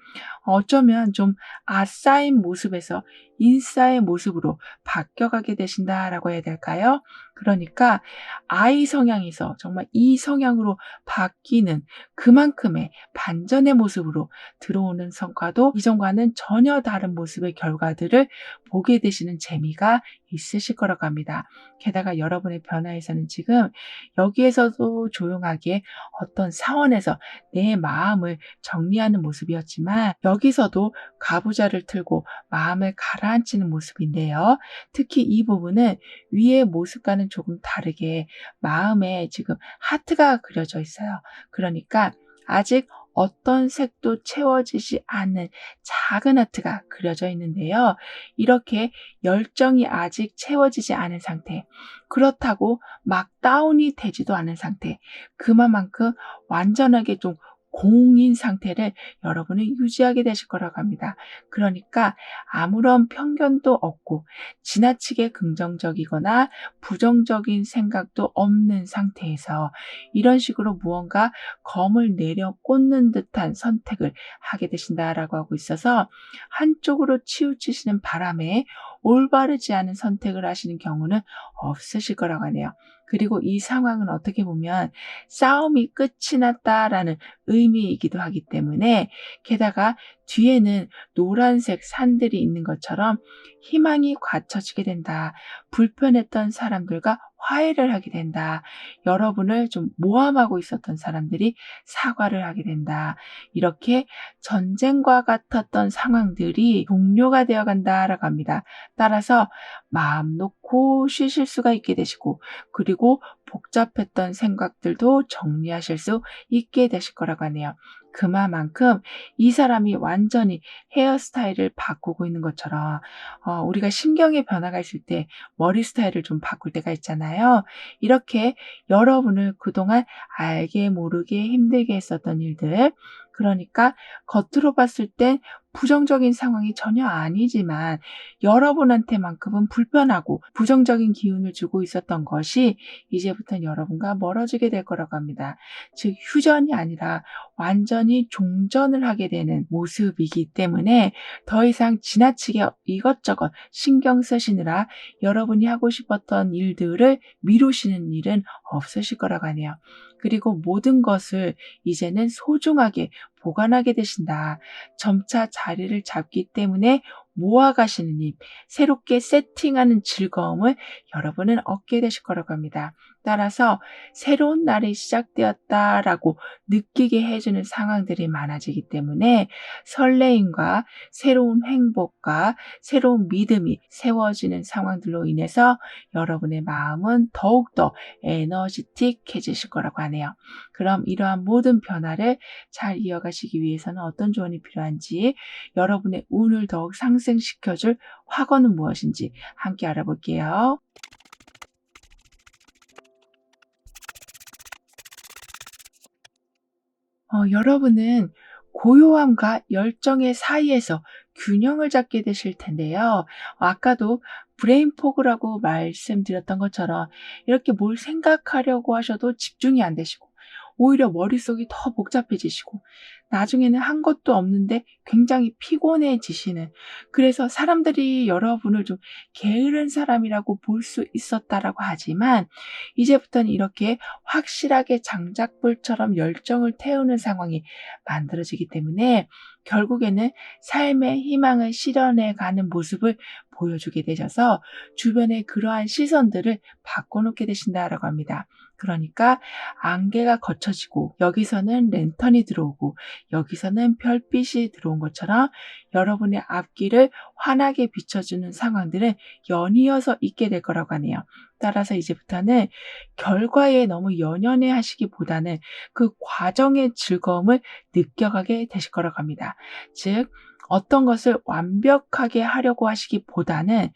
어쩌면 좀 아싸인 모습에서 인싸의 모습으로 바뀌어가게 되신다라고 해야 될까요? 그러니까 I 성향에서 정말 E 성향으로 바뀌는 그만큼의 반전의 모습으로 들어오는 성과도 이전과는 전혀 다른 모습의 결과들을 보게 되시는 재미가 있으실 거라고 합니다. 게다가 여러분의 변화에서는 지금 여기에서도 조용하게 어떤 사원에서 내 마음을 정리하는 모습이었지만, 여기서도 가부좌를 틀고 마음을 가라앉히는 모습인데요. 특히 이 부분은 위의 모습과는 조금 다르게 마음에 지금 하트가 그려져 있어요. 그러니까 아직 어떤 색도 채워지지 않는 작은 하트가 그려져 있는데요. 이렇게 열정이 아직 채워지지 않은 상태, 그렇다고 막 다운이 되지도 않은 상태, 그만큼 완전하게 좀 공인 상태를 여러분은 유지하게 되실 거라고 합니다. 그러니까 아무런 편견도 없고 지나치게 긍정적이거나 부정적인 생각도 없는 상태에서 이런 식으로 무언가 검을 내려 꽂는 듯한 선택을 하게 되신다라고 하고 있어서, 한쪽으로 치우치시는 바람에 올바르지 않은 선택을 하시는 경우는 없으실 거라고 하네요. 그리고 이 상황은 어떻게 보면 싸움이 끝이 났다라는 의미이기도 하기 때문에, 게다가 뒤에는 노란색 산들이 있는 것처럼 희망이 갖춰지게 된다. 불편했던 사람들과 화해를 하게 된다. 여러분을 좀 모함하고 있었던 사람들이 사과를 하게 된다. 이렇게 전쟁과 같았던 상황들이 종료가 되어 간다라고 합니다. 따라서 마음 놓고 쉬실 수가 있게 되시고, 그리고 복잡했던 생각들도 정리하실 수 있게 되실 거라고 하네요. 그만큼 이 사람이 완전히 헤어스타일을 바꾸고 있는 것처럼, 우리가 심경의 변화가 있을 때 머리 스타일을 좀 바꿀 때가 있잖아요. 이렇게 여러분을 그동안 알게 모르게 힘들게 했었던 일들, 그러니까 겉으로 봤을 땐 부정적인 상황이 전혀 아니지만 여러분한테만큼은 불편하고 부정적인 기운을 주고 있었던 것이 이제부터는 여러분과 멀어지게 될 거라고 합니다. 즉 휴전이 아니라 완전히 종전을 하게 되는 모습이기 때문에 더 이상 지나치게 이것저것 신경 쓰시느라 여러분이 하고 싶었던 일들을 미루시는 일은 없으실 거라고 하네요. 그리고 모든 것을 이제는 소중하게 보관하게 되신다. 점차 자리를 잡기 때문에 모아가시는 일, 새롭게 세팅하는 즐거움을 여러분은 얻게 되실 거라고 합니다. 따라서 새로운 날이 시작되었다라고 느끼게 해주는 상황들이 많아지기 때문에 설레임과 새로운 행복과 새로운 믿음이 세워지는 상황들로 인해서 여러분의 마음은 더욱더 에너지틱해지실 거라고 하네요. 그럼 이러한 모든 변화를 잘 이어가시기 위해서는 어떤 조언이 필요한지, 여러분의 운을 더욱 상승시켜줄 확언은 무엇인지 함께 알아볼게요. 여러분은 고요함과 열정의 사이에서 균형을 잡게 되실 텐데요. 아까도 브레인 포그라고 말씀드렸던 것처럼 이렇게 뭘 생각하려고 하셔도 집중이 안 되시고, 오히려 머릿속이 더 복잡해지시고, 나중에는 한 것도 없는데 굉장히 피곤해지시는, 그래서 사람들이 여러분을 좀 게으른 사람이라고 볼 수 있었다라고 하지만 이제부터는 이렇게 확실하게 장작불처럼 열정을 태우는 상황이 만들어지기 때문에 결국에는 삶의 희망을 실현해 가는 모습을 보여주게 되셔서 주변의 그러한 시선들을 바꿔놓게 되신다라고 합니다. 그러니까 안개가 걷혀지고 여기서는 랜턴이 들어오고 여기서는 별빛이 들어온 것처럼 여러분의 앞길을 환하게 비춰주는 상황들은 연이어서 있게 될 거라고 하네요. 따라서 이제부터는 결과에 너무 연연해 하시기보다는 그 과정의 즐거움을 느껴가게 되실 거라고 합니다. 즉, 어떤 것을 완벽하게 하려고 하시기보다는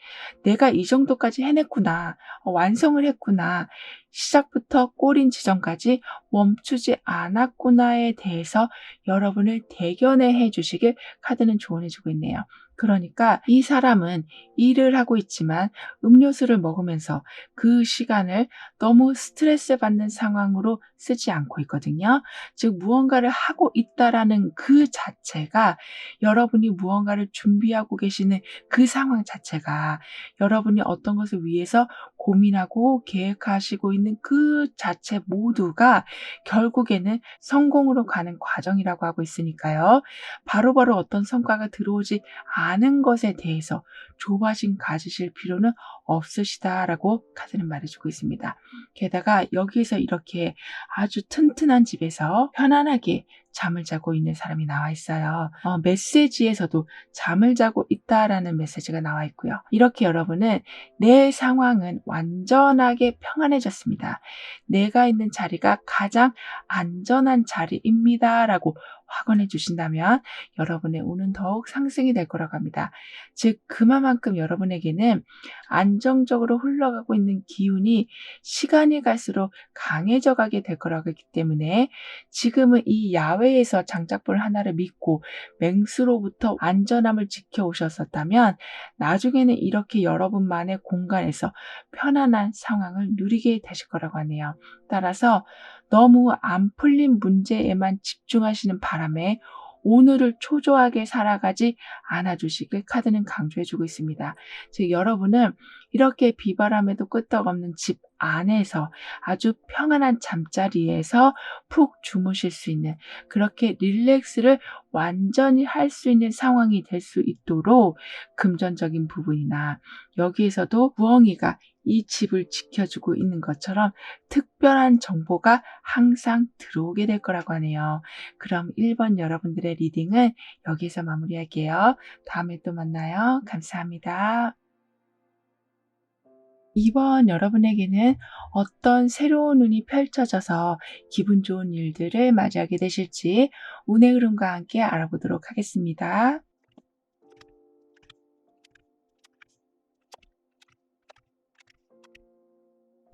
내가 이 정도까지 해냈구나, 완성을 했구나, 시작부터 꼬린 지점까지 멈추지 않았구나에 대해서 여러분을 대견해 주시길 카드는 조언해 주고 있네요. 그러니까 이 사람은 일을 하고 있지만 음료수를 먹으면서 그 시간을 너무 스트레스 받는 상황으로 쓰지 않고 있거든요. 즉, 무언가를 하고 있다라는 그 자체가, 여러분이 무언가를 준비하고 계시는 그 상황 자체가, 여러분이 어떤 것을 위해서 고민하고 계획하시고 있는 그 자체 모두가 결국에는 성공으로 가는 과정이라고 하고 있으니까요. 바로바로 어떤 성과가 들어오지 않은 것에 대해서 조바심 가지실 필요는 없으시다라고 카드는 말해주고 있습니다. 게다가 여기에서 이렇게 아주 튼튼한 집에서 편안하게 잠을 자고 있는 사람이 나와 있어요. 메시지에서도 잠을 자고 있다라는 메시지가 나와 있고요. 이렇게 여러분은 내 상황은 완전하게 평안해졌습니다. 내가 있는 자리가 가장 안전한 자리입니다라고 확언해 주신다면 여러분의 운은 더욱 상승이 될 거라고 합니다. 즉, 그만큼 여러분에게는 안정적으로 흘러가고 있는 기운이 시간이 갈수록 강해져 가게 될 거라고 했기 때문에 지금은 이 야외에서 장작불 하나를 믿고 맹수로부터 안전함을 지켜오셨었다면 나중에는 이렇게 여러분만의 공간에서 편안한 상황을 누리게 되실 거라고 하네요. 따라서 너무 안 풀린 문제에만 집중하시는 바람에 오늘을 초조하게 살아가지 않아 주시길 카드는 강조해 주고 있습니다. 즉, 여러분은 이렇게 비바람에도 끄떡없는 집 안에서 아주 평안한 잠자리에서 푹 주무실 수 있는, 그렇게 릴렉스를 완전히 할 수 있는 상황이 될 수 있도록 금전적인 부분이나 여기에서도 부엉이가 이 집을 지켜주고 있는 것처럼 특별한 정보가 항상 들어오게 될 거라고 하네요. 그럼 1번 여러분들의 리딩은 여기서 마무리할게요. 다음에 또 만나요. 감사합니다. 2번 여러분에게는 어떤 새로운 운이 펼쳐져서 기분 좋은 일들을 맞이하게 되실지 운의 흐름과 함께 알아보도록 하겠습니다.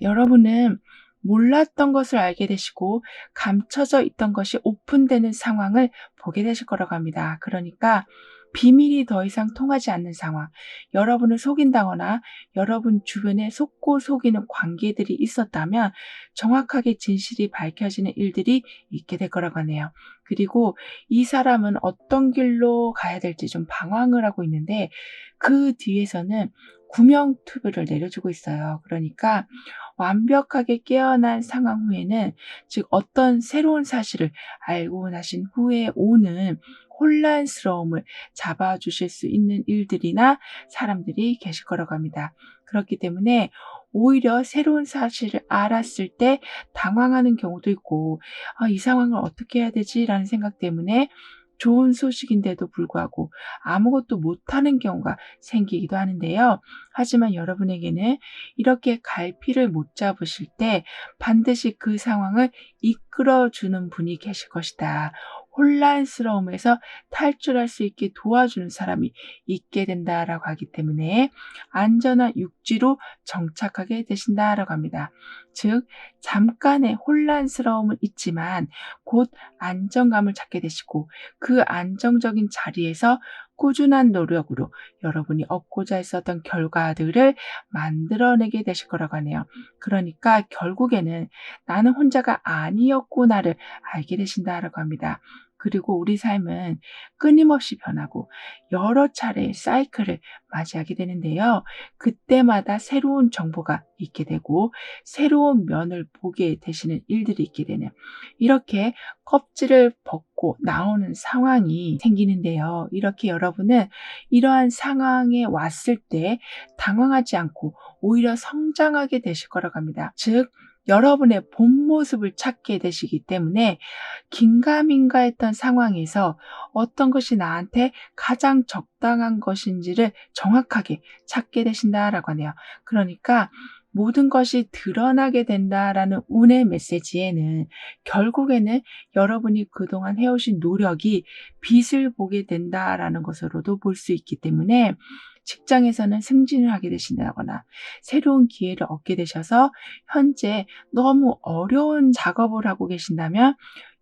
여러분은 몰랐던 것을 알게 되시고 감춰져 있던 것이 오픈되는 상황을 보게 되실 거라고 합니다. 그러니까 비밀이 더 이상 통하지 않는 상황, 여러분을 속인다거나 여러분 주변에 속고 속이는 관계들이 있었다면 정확하게 진실이 밝혀지는 일들이 있게 될 거라고 하네요. 그리고 이 사람은 어떤 길로 가야 될지 좀 방황을 하고 있는데 그 뒤에서는 구명투표를 내려주고 있어요. 그러니까 완벽하게 깨어난 상황 후에는, 즉 어떤 새로운 사실을 알고 나신 후에 오는 혼란스러움을 잡아주실 수 있는 일들이나 사람들이 계실 거라고 합니다. 그렇기 때문에 오히려 새로운 사실을 알았을 때 당황하는 경우도 있고, 이 상황을 어떻게 해야 되지? 라는 생각 때문에 좋은 소식인데도 불구하고 아무것도 못하는 경우가 생기기도 하는데요. 하지만 여러분에게는 이렇게 갈피를 못 잡으실 때 반드시 그 상황을 이끌어주는 분이 계실 것이다. 혼란스러움에서 탈출할 수 있게 도와주는 사람이 있게 된다라고 하기 때문에 안전한 육지로 정착하게 되신다라고 합니다. 즉, 잠깐의 혼란스러움은 있지만 곧 안정감을 찾게 되시고 그 안정적인 자리에서 꾸준한 노력으로 여러분이 얻고자 했었던 결과들을 만들어내게 되실 거라고 하네요. 그러니까 결국에는 나는 혼자가 아니었구나를 알게 되신다라고 합니다. 그리고 우리 삶은 끊임없이 변하고 여러 차례의 사이클을 맞이하게 되는데요. 그때마다 새로운 정보가 있게 되고 새로운 면을 보게 되시는 일들이 있게 되는, 이렇게 껍질을 벗고 나오는 상황이 생기는데요. 이렇게 여러분은 이러한 상황에 왔을 때 당황하지 않고 오히려 성장하게 되실 거라고 합니다. 즉, 여러분의 본 모습을 찾게 되시기 때문에 긴가민가 했던 상황에서 어떤 것이 나한테 가장 적당한 것인지를 정확하게 찾게 되신다라고 하네요. 그러니까 모든 것이 드러나게 된다라는 운의 메시지에는 결국에는 여러분이 그동안 해오신 노력이 빛을 보게 된다라는 것으로도 볼 수 있기 때문에 직장에서는 승진을 하게 되신다거나 새로운 기회를 얻게 되셔서 현재 너무 어려운 작업을 하고 계신다면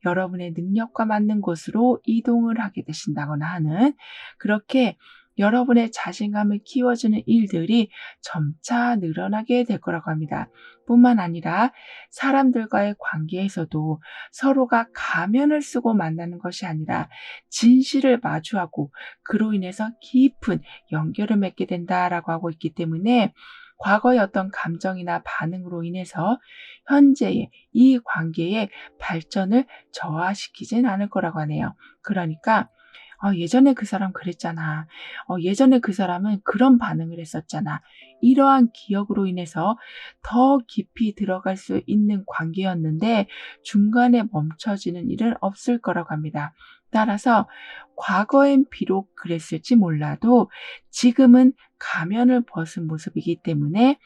여러분의 능력과 맞는 곳으로 이동을 하게 되신다거나 하는, 그렇게 여러분의 자신감을 키워주는 일들이 점차 늘어나게 될 거라고 합니다. 뿐만 아니라 사람들과의 관계에서도 서로가 가면을 쓰고 만나는 것이 아니라 진실을 마주하고 그로 인해서 깊은 연결을 맺게 된다라고 하고 있기 때문에 과거의 어떤 감정이나 반응으로 인해서 현재의 이 관계의 발전을 저하시키진 않을 거라고 하네요. 그러니까 예전에 그 사람 그랬잖아. 예전에 그 사람은 그런 반응을 했었잖아. 이러한 기억으로 인해서 더 깊이 들어갈 수 있는 관계였는데 중간에 멈춰지는 일은 없을 거라고 합니다. 따라서 과거엔 비록 그랬을지 몰라도 지금은 가면을 벗은 모습이기 때문에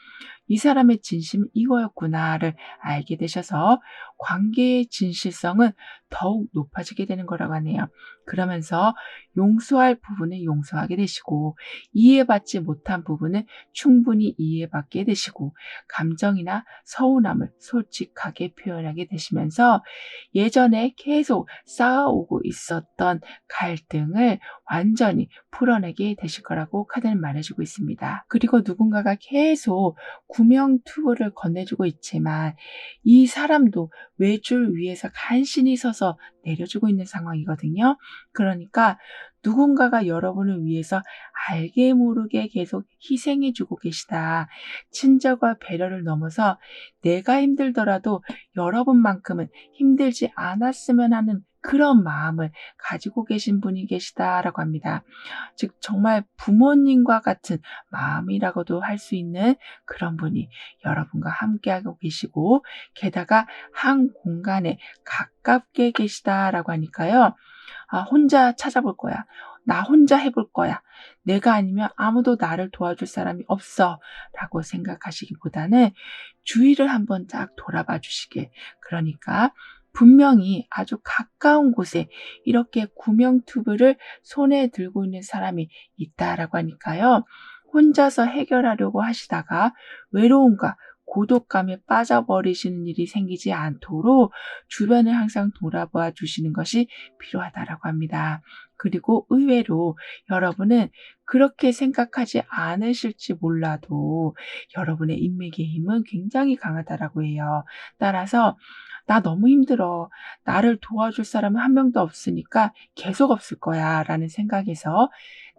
이 사람의 진심은 이거였구나를 알게 되셔서 관계의 진실성은 더욱 높아지게 되는 거라고 하네요. 그러면서 용서할 부분은 용서하게 되시고 이해받지 못한 부분은 충분히 이해받게 되시고 감정이나 서운함을 솔직하게 표현하게 되시면서 예전에 계속 쌓아오고 있었던 갈등을 완전히 풀어내게 되실 거라고 카드는 말해주고 있습니다. 그리고 누군가가 계속 구명투구를 건네주고 있지만 이 사람도 외줄 위에서 간신히 서서 내려주고 있는 상황이거든요. 그러니까 누군가가 여러분을 위해서 알게 모르게 계속 희생해주고 계시다. 친절과 배려를 넘어서 내가 힘들더라도 여러분만큼은 힘들지 않았으면 하는 그런 마음을 가지고 계신 분이 계시다라고 합니다. 즉 정말 부모님과 같은 마음이라고도 할 수 있는 그런 분이 여러분과 함께하고 계시고 게다가 한 공간에 가깝게 계시다라고 하니까요. 혼자 찾아볼 거야. 나 혼자 해볼 거야. 내가 아니면 아무도 나를 도와줄 사람이 없어. 라고 생각하시기보다는 주위를 한번 쫙 돌아봐 주시길. 그러니까 분명히 아주 가까운 곳에 이렇게 구명튜브를 손에 들고 있는 사람이 있다라고 하니까요. 혼자서 해결하려고 하시다가 외로움과 고독감에 빠져버리시는 일이 생기지 않도록 주변을 항상 돌아봐 주시는 것이 필요하다라고 합니다. 그리고 의외로 여러분은 그렇게 생각하지 않으실지 몰라도 여러분의 인맥의 힘은 굉장히 강하다라고 해요. 따라서 나 너무 힘들어. 나를 도와줄 사람은 한 명도 없으니까 계속 없을 거야. 라는 생각에서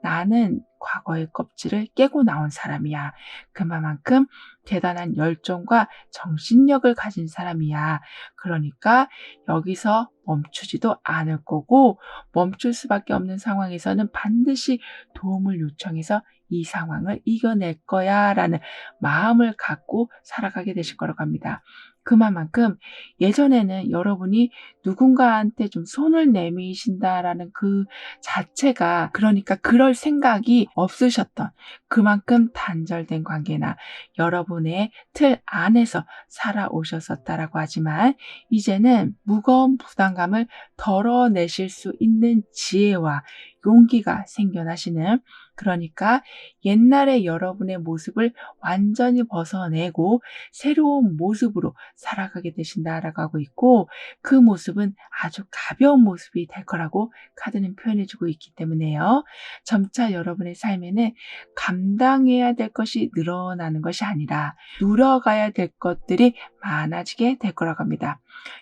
나는 과거의 껍질을 깨고 나온 사람이야. 그만큼 대단한 열정과 정신력을 가진 사람이야. 그러니까 여기서 멈추지도 않을 거고 멈출 수밖에 없는 상황에서는 반드시 도움을 요청해서 이 상황을 이겨낼 거야 라는 마음을 갖고 살아가게 되실 거라고 합니다. 그만큼 예전에는 여러분이 누군가한테 좀 손을 내미신다라는 그 자체가, 그러니까 그럴 생각이 없으셨던, 그만큼 단절된 관계나 여러분의 틀 안에서 살아오셨었다라고 하지만 이제는 무거운 부담감을 덜어내실 수 있는 지혜와 용기가 생겨나시는, 그러니까 옛날의 여러분의 모습을 완전히 벗어내고 새로운 모습으로 살아가게 되신다라고 하고 있고 그 모습은 아주 가벼운 모습이 될 거라고 카드는 표현해주고 있기 때문에요. 점차 여러분의 삶에는 감당해야 될 것이 늘어나는 것이 아니라 누려가야 될 것들이 많아지게 될 거라고 합니다.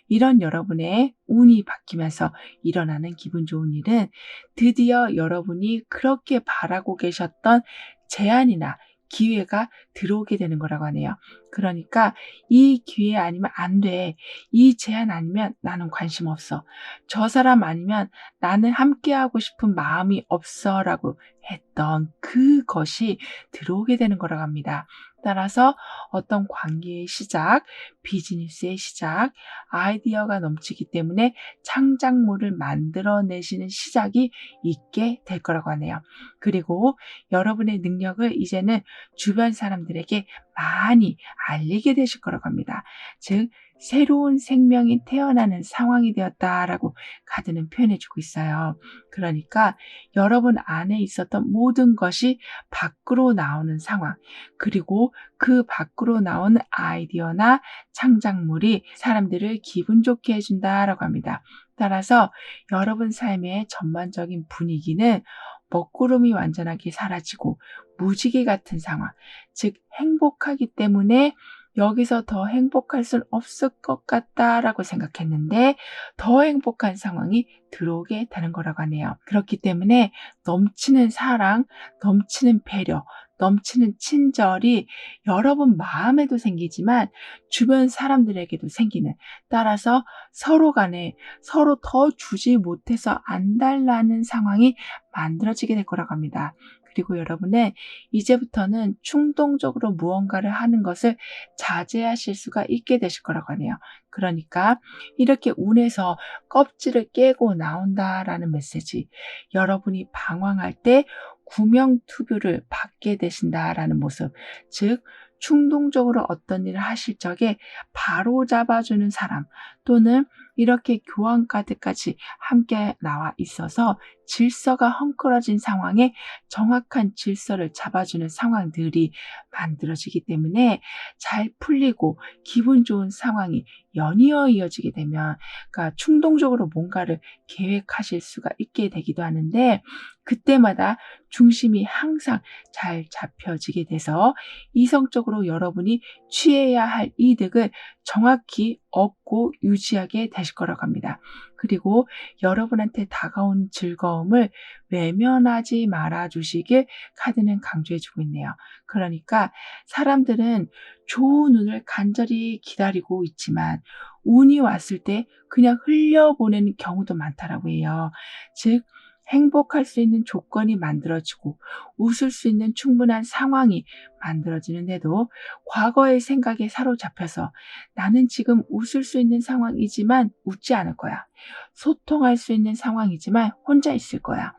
이런 여러분의 운이 바뀌면서 일어나는 기분 좋은 일은 드디어 여러분이 그렇게 바라고 계셨던 제안이나 기회가 들어오게 되는 거라고 하네요. 그러니까 이 기회 아니면 안 돼. 이 제안 아니면 나는 관심 없어. 저 사람 아니면 나는 함께하고 싶은 마음이 없어 라고 했던 그것이 들어오게 되는 거라고 합니다. 따라서 어떤 관계의 시작, 비즈니스의 시작, 아이디어가 넘치기 때문에 창작물을 만들어내시는 시작이 있게 될 거라고 하네요. 그리고 여러분의 능력을 이제는 주변 사람들에게 많이 알리게 되실 거라고 합니다. 즉, 새로운 생명이 태어나는 상황이 되었다라고 카드는 표현해 주고 있어요. 그러니까 여러분 안에 있었던 모든 것이 밖으로 나오는 상황, 그리고 그 밖으로 나온 아이디어나 창작물이 사람들을 기분 좋게 해준다라고 합니다. 따라서 여러분 삶의 전반적인 분위기는 먹구름이 완전하게 사라지고 무지개 같은 상황, 즉 행복하기 때문에 여기서 더 행복할 순 없을 것 같다라고 생각했는데 더 행복한 상황이 들어오게 되는 거라고 하네요. 그렇기 때문에 넘치는 사랑, 넘치는 배려, 넘치는 친절이 여러분 마음에도 생기지만 주변 사람들에게도 생기는, 따라서 서로 간에 서로 더 주지 못해서 안달나는 상황이 만들어지게 될 거라고 합니다. 그리고 여러분은 이제부터는 충동적으로 무언가를 하는 것을 자제하실 수가 있게 되실 거라고 하네요. 그러니까 이렇게 운에서 껍질을 깨고 나온다라는 메시지, 여러분이 방황할 때 구명투표를 받게 되신다라는 모습, 즉 충동적으로 어떤 일을 하실 적에 바로 잡아주는 사람, 또는 이렇게 교환카드까지 함께 나와 있어서 질서가 헝클어진 상황에 정확한 질서를 잡아주는 상황들이 만들어지기 때문에 잘 풀리고 기분 좋은 상황이 연이어 이어지게 되면, 그러니까 충동적으로 뭔가를 계획하실 수가 있게 되기도 하는데, 그때마다 중심이 항상 잘 잡혀지게 돼서 이성적으로 여러분이 취해야 할 이득을 정확히 얻고 유지하게 되실 거라고 합니다. 그리고 여러분한테 다가온 즐거움을 외면하지 말아 주시길 카드는 강조해 주고 있네요. 그러니까 사람들은 좋은 운을 간절히 기다리고 있지만 운이 왔을 때 그냥 흘려보내는 경우도 많다라고 해요. 즉 행복할 수 있는 조건이 만들어지고 웃을 수 있는 충분한 상황이 만들어지는데도 과거의 생각에 사로잡혀서 나는 지금 웃을 수 있는 상황이지만 웃지 않을 거야. 소통할 수 있는 상황이지만 혼자 있을 거야.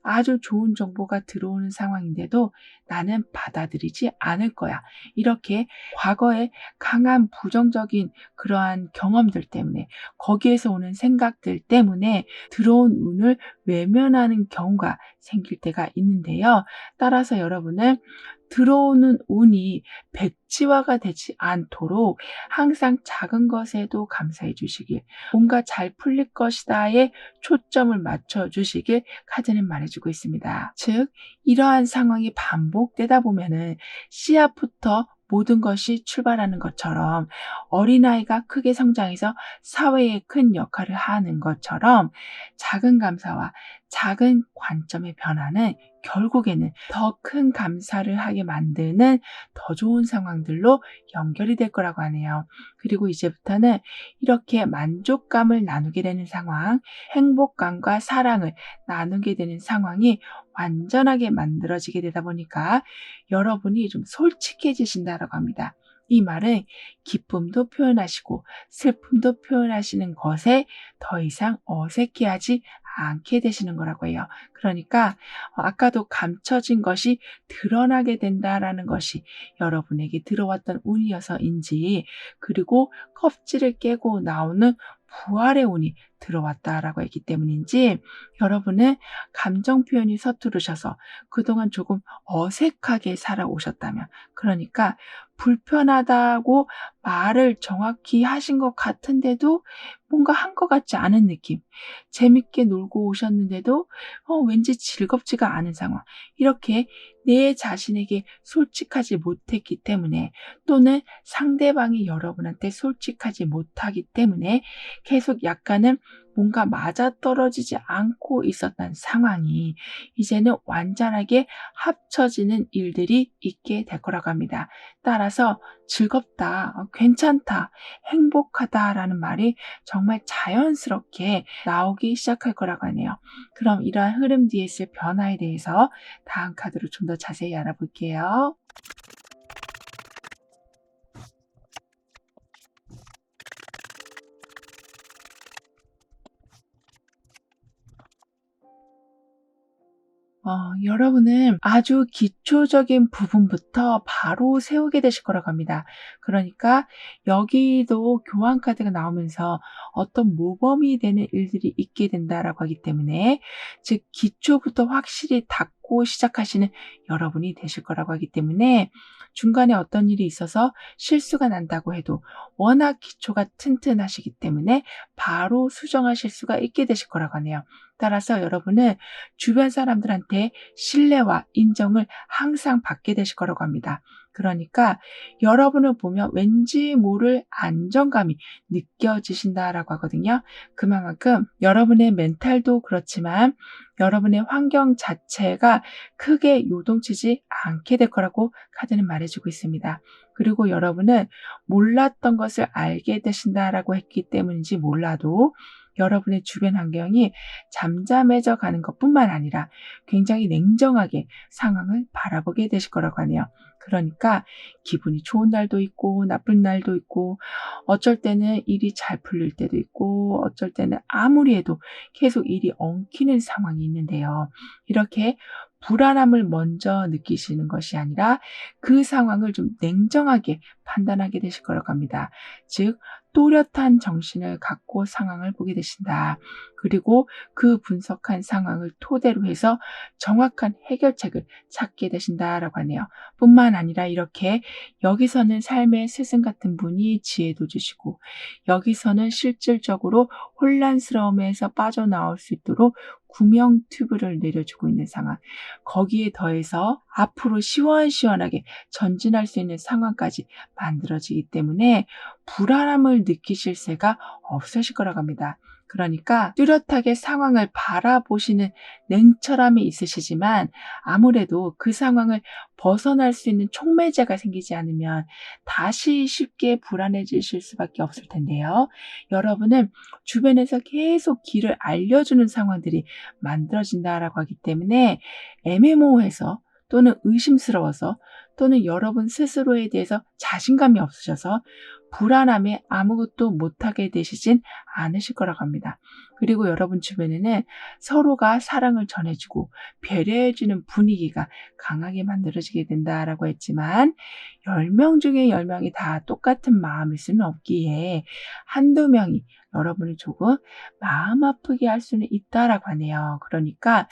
아주 좋은 정보가 들어오는 상황인데도 나는 받아들이지 않을 거야. 이렇게 과거에 강한 부정적인 그러한 경험들 때문에, 거기에서 오는 생각들 때문에 들어온 운을 외면하는 경우가 생길 때가 있는데요. 따라서 여러분은 들어오는 운이 백지화가 되지 않도록 항상 작은 것에도 감사해 주시길, 뭔가 잘 풀릴 것이다에 초점을 맞춰 주시길 카드는 말해주고 있습니다. 즉 이러한 상황이 반복되다 보면은 씨앗부터 모든 것이 출발하는 것처럼, 어린아이가 크게 성장해서 사회에 큰 역할을 하는 것처럼 작은 감사와 작은 관점의 변화는 결국에는 더 큰 감사를 하게 만드는 더 좋은 상황들로 연결이 될 거라고 하네요. 그리고 이제부터는 이렇게 만족감을 나누게 되는 상황, 행복감과 사랑을 나누게 되는 상황이 완전하게 만들어지게 되다 보니까 여러분이 좀 솔직해지신다라고 합니다. 이 말은 기쁨도 표현하시고 슬픔도 표현하시는 것에 더 이상 어색해하지 않게 되시는 거라고 해요. 그러니까 아까도 감춰진 것이 드러나게 된다라는 것이 여러분에게 들어왔던 운이어서인지, 그리고 껍질을 깨고 나오는 부활의 운이 들어왔다라고 했기 때문인지, 여러분은 감정 표현이 서투르셔서 그동안 조금 어색하게 살아오셨다면, 그러니까 불편하다고 말을 정확히 하신 것 같은데도 뭔가 한 것 같지 않은 느낌, 재밌게 놀고 오셨는데도 왠지 즐겁지가 않은 상황, 이렇게 내 자신에게 솔직하지 못했기 때문에, 또는 상대방이 여러분한테 솔직하지 못하기 때문에 계속 약간은 뭔가 맞아떨어지지 않고 있었던 상황이 이제는 완전하게 합쳐지는 일들이 있게 될 거라고 합니다. 따라서 즐겁다, 괜찮다, 행복하다라는 말이 정말 자연스럽게 나오기 시작할 거라고 하네요. 그럼 이러한 흐름 뒤에 있을 변화에 대해서 다음 카드로 좀 더 자세히 알아볼게요. 여러분은 아주 기초적인 부분부터 바로 세우게 되실 거라고 합니다. 그러니까 여기도 교환 카드가 나오면서 어떤 모범이 되는 일들이 있게 된다라고 하기 때문에, 즉 기초부터 확실히 닦고 시작하시는 여러분이 되실 거라고 하기 때문에, 중간에 어떤 일이 있어서 실수가 난다고 해도 워낙 기초가 튼튼하시기 때문에 바로 수정하실 수가 있게 되실 거라고 하네요. 따라서 여러분은 주변 사람들한테 신뢰와 인정을 항상 받게 되실 거라고 합니다. 그러니까 여러분을 보면 왠지 모를 안정감이 느껴지신다라고 하거든요. 그만큼 여러분의 멘탈도 그렇지만 여러분의 환경 자체가 크게 요동치지 않게 될 거라고 카드는 말해주고 있습니다. 그리고 여러분은 몰랐던 것을 알게 되신다라고 했기 때문인지 몰라도 여러분의 주변 환경이 잠잠해져 가는 것뿐만 아니라 굉장히 냉정하게 상황을 바라보게 되실 거라고 하네요. 그러니까 기분이 좋은 날도 있고 나쁜 날도 있고, 어쩔 때는 일이 잘 풀릴 때도 있고, 어쩔 때는 아무리 해도 계속 일이 엉키는 상황이 있는데요. 이렇게 불안함을 먼저 느끼시는 것이 아니라 그 상황을 좀 냉정하게 판단하게 되실 거라고 합니다. 즉 또렷한 정신을 갖고 상황을 보게 되신다. 그리고 그 분석한 상황을 토대로 해서 정확한 해결책을 찾게 되신다라고 하네요. 뿐만 아니라 이렇게 여기서는 삶의 스승 같은 분이 지혜도 주시고, 여기서는 실질적으로 혼란스러움에서 빠져나올 수 있도록 구명 튜브를 내려주고 있는 상황, 거기에 더해서 앞으로 시원시원하게 전진할 수 있는 상황까지 만들어지기 때문에 불안함을 느끼실 새가 없으실 거라고 합니다. 그러니까 뚜렷하게 상황을 바라보시는 냉철함이 있으시지만, 아무래도 그 상황을 벗어날 수 있는 촉매제가 생기지 않으면 다시 쉽게 불안해지실 수밖에 없을 텐데요. 여러분은 주변에서 계속 길을 알려주는 상황들이 만들어진다라고 하기 때문에, 애매모호해서 또는 의심스러워서 또는 여러분 스스로에 대해서 자신감이 없으셔서 불안함에 아무것도 못하게 되시진 않으실 거라고 합니다. 그리고 여러분 주변에는 서로가 사랑을 전해주고 배려해주는 분위기가 강하게 만들어지게 된다라고 했지만, 10명 중에 10명이 다 똑같은 마음일 수는 없기에 한두 명이 여러분을 조금 마음 아프게 할 수는 있다라고 하네요. 그러니까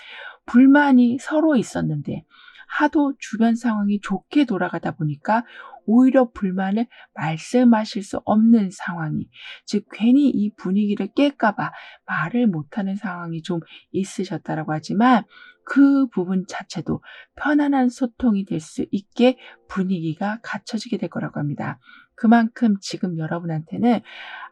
불만이 서로 있었는데 하도 주변 상황이 좋게 돌아가다 보니까 오히려 불만을 말씀하실 수 없는 상황이, 즉 괜히 이 분위기를 깰까 봐 말을 못하는 상황이 좀 있으셨다라고 하지만, 그 부분 자체도 편안한 소통이 될 수 있게 분위기가 갖춰지게 될 거라고 합니다. 그만큼 지금 여러분한테는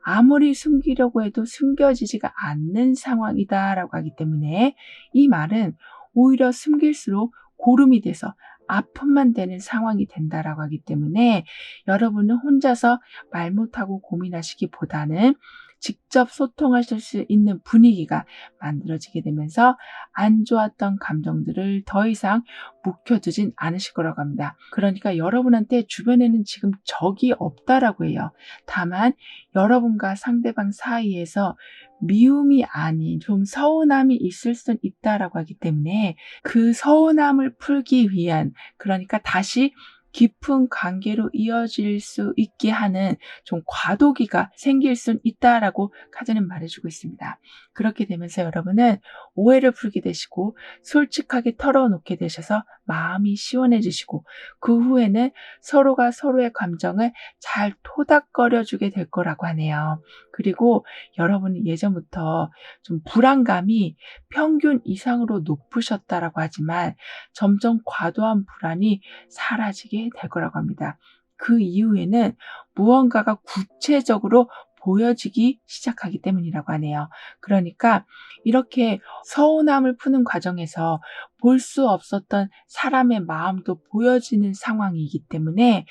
아무리 숨기려고 해도 숨겨지지가 않는 상황이다라고 하기 때문에, 이 말은 오히려 숨길수록 고름이 돼서 아픔만 되는 상황이 된다라고 하기 때문에, 여러분은 혼자서 말 못하고 고민하시기보다는 직접 소통하실 수 있는 분위기가 만들어지게 되면서 안 좋았던 감정들을 더 이상 묵혀두진 않으실 거라고 합니다. 그러니까 여러분한테 주변에는 지금 적이 없다라고 해요. 다만 여러분과 상대방 사이에서 미움이 아닌 좀 서운함이 있을 수 있다라고 하기 때문에, 그 서운함을 풀기 위한, 그러니까 다시 깊은 관계로 이어질 수 있게 하는 좀 과도기가 생길 수 있다라고 카드는 말해주고 있습니다. 그렇게 되면서 여러분은 오해를 풀게 되시고 솔직하게 털어놓게 되셔서 마음이 시원해지시고, 그 후에는 서로가 서로의 감정을 잘 토닥거려 주게 될 거라고 하네요. 그리고 여러분은 예전부터 좀 불안감이 평균 이상으로 높으셨다라고 하지만 점점 과도한 불안이 사라지게 될 거라고 합니다. 그 이후에는 무언가가 구체적으로 보여지기 시작하기 때문이라고 하네요. 그러니까 이렇게 서운함을 푸는 과정에서 볼 수 없었던 사람의 마음도 보여지는 상황이기 때문에,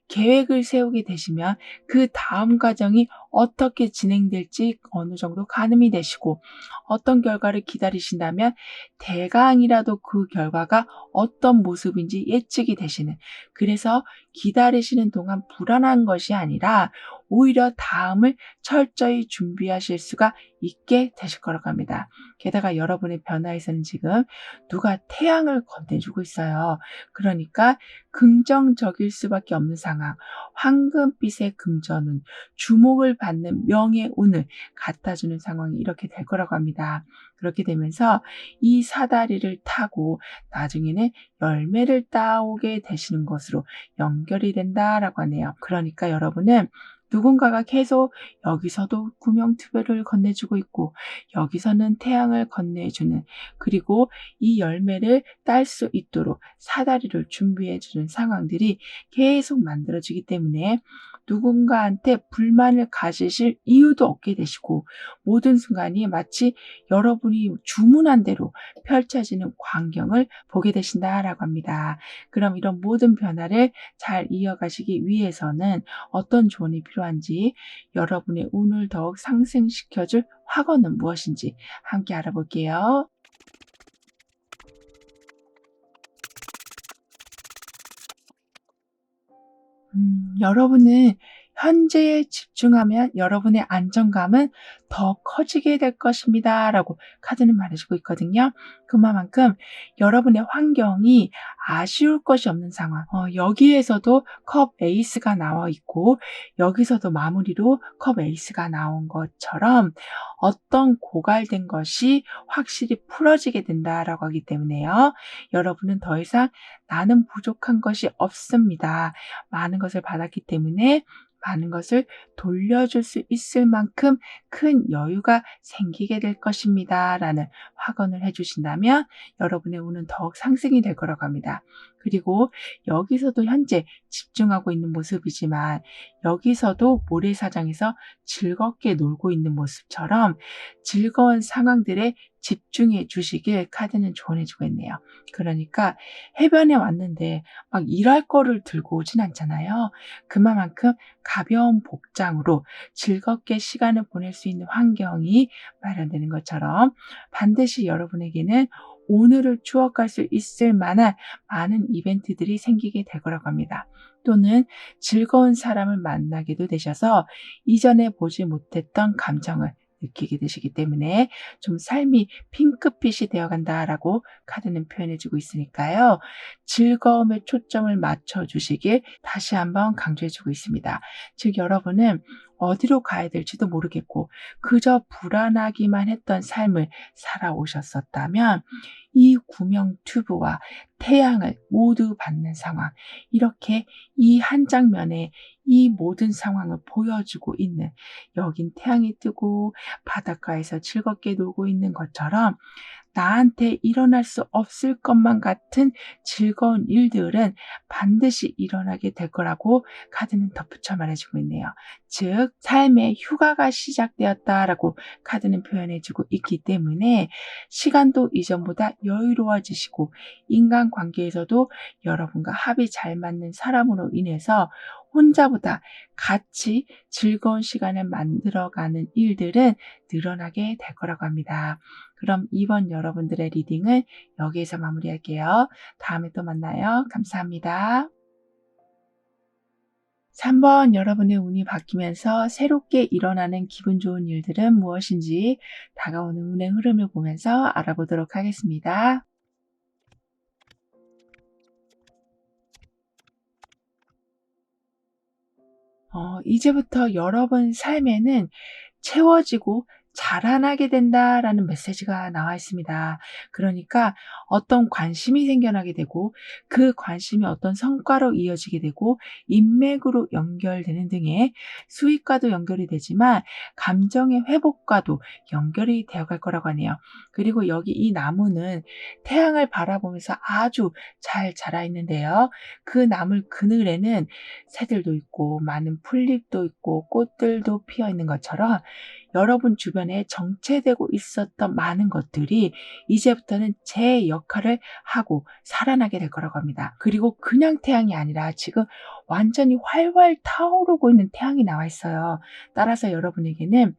계획을 세우게 되시면 그 다음 과정이 어떻게 진행될지 어느 정도 가늠이 되시고, 어떤 결과를 기다리신다면 대강이라도 그 결과가 어떤 모습인지 예측이 되시는, 그래서 기다리시는 동안 불안한 것이 아니라 오히려 다음을 철저히 준비하실 수가 있게 되실 거라고 합니다. 게다가 여러분의 변화에서는 지금 누가 태양을 건네주고 있어요. 그러니까 긍정적일 수밖에 없는 상황, 황금빛의 금전운, 주목을 받는 명예운을 갖다주는 상황이 이렇게 될 거라고 합니다. 그렇게 되면서 이 사다리를 타고 나중에는 열매를 따오게 되시는 것으로 연결이 된다라고 하네요. 그러니까 여러분은 누군가가 계속 여기서도 구명투별을 건네주고 있고 여기서는 태양을 건네주는, 그리고 이 열매를 딸 수 있도록 사다리를 준비해주는 상황들이 계속 만들어지기 때문에 누군가한테 불만을 가지실 이유도 없게 되시고 모든 순간이 마치 여러분이 주문한 대로 펼쳐지는 광경을 보게 되신다라고 합니다. 그럼 이런 모든 변화를 잘 이어가시기 위해서는 어떤 조언이 필요한지, 여러분의 운을 더욱 상승시켜줄 확언은 무엇인지 함께 알아볼게요. 여러분은 현재에 집중하면 여러분의 안정감은 더 커지게 될 것입니다. 라고 카드는 말해주고 있거든요. 그만큼 여러분의 환경이 아쉬울 것이 없는 상황. 여기에서도 컵 에이스가 나와 있고 여기서도 마무리로 컵 에이스가 나온 것처럼 어떤 고갈된 것이 확실히 풀어지게 된다라고 하기 때문에요. 여러분은 더 이상 나는 부족한 것이 없습니다. 많은 것을 받았기 때문에 많은 것을 돌려줄 수 있을 만큼 큰 여유가 생기게 될 것입니다. 라는 확언을 해주신다면 여러분의 운은 더욱 상승이 될 거라고 합니다. 그리고 여기서도 현재 집중하고 있는 모습이지만 여기서도 모래사장에서 즐겁게 놀고 있는 모습처럼 즐거운 상황들에 집중해 주시길 카드는 조언해 주고 있네요. 그러니까 해변에 왔는데 막 일할 거를 들고 오진 않잖아요. 그만큼 가벼운 복장으로 즐겁게 시간을 보낼 수 있는 환경이 마련되는 것처럼 반드시 여러분에게는 오늘을 추억할 수 있을 만한 많은 이벤트들이 생기게 될 거라고 합니다. 또는 즐거운 사람을 만나게도 되셔서 이전에 보지 못했던 감정을 느끼게 되시기 때문에 좀 삶이 핑크빛이 되어간다라고 카드는 표현해주고 있으니까요. 즐거움에 초점을 맞춰주시길 다시 한번 강조해주고 있습니다. 즉 여러분은 어디로 가야 될지도 모르겠고 그저 불안하기만 했던 삶을 살아오셨었다면 이 구명 튜브와 태양을 모두 받는 상황, 이렇게 이 한 장면에 이 모든 상황을 보여주고 있는, 여긴 태양이 뜨고 바닷가에서 즐겁게 놀고 있는 것처럼 나한테 일어날 수 없을 것만 같은 즐거운 일들은 반드시 일어나게 될 거라고 카드는 덧붙여 말해주고 있네요. 즉 삶의 휴가가 시작되었다라고 카드는 표현해주고 있기 때문에 시간도 이전보다 여유로워지시고 인간관계에서도 여러분과 합이 잘 맞는 사람으로 인해서 혼자보다 같이 즐거운 시간을 만들어가는 일들은 늘어나게 될 거라고 합니다. 그럼 이번 여러분들의 리딩을 여기에서 마무리할게요. 다음에 또 만나요. 감사합니다. 3번 여러분의 운이 바뀌면서 새롭게 일어나는 기분 좋은 일들은 무엇인지 다가오는 운의 흐름을 보면서 알아보도록 하겠습니다. 이제부터 여러분 삶에는 채워지고 자라나게 된다라는 메시지가 나와 있습니다. 그러니까 어떤 관심이 생겨나게 되고 그 관심이 어떤 성과로 이어지게 되고 인맥으로 연결되는 등의 수익과도 연결이 되지만 감정의 회복과도 연결이 되어 갈 거라고 하네요. 그리고 여기 이 나무는 태양을 바라보면서 아주 잘 자라 있는데요. 그 나물 그늘에는 새들도 있고 많은 풀잎도 있고 꽃들도 피어 있는 것처럼 여러분 주변에 정체되고 있었던 많은 것들이 이제부터는 제 역할을 하고 살아나게 될 거라고 합니다. 그리고 그냥 태양이 아니라 지금 완전히 활활 타오르고 있는 태양이 나와 있어요. 따라서 여러분에게는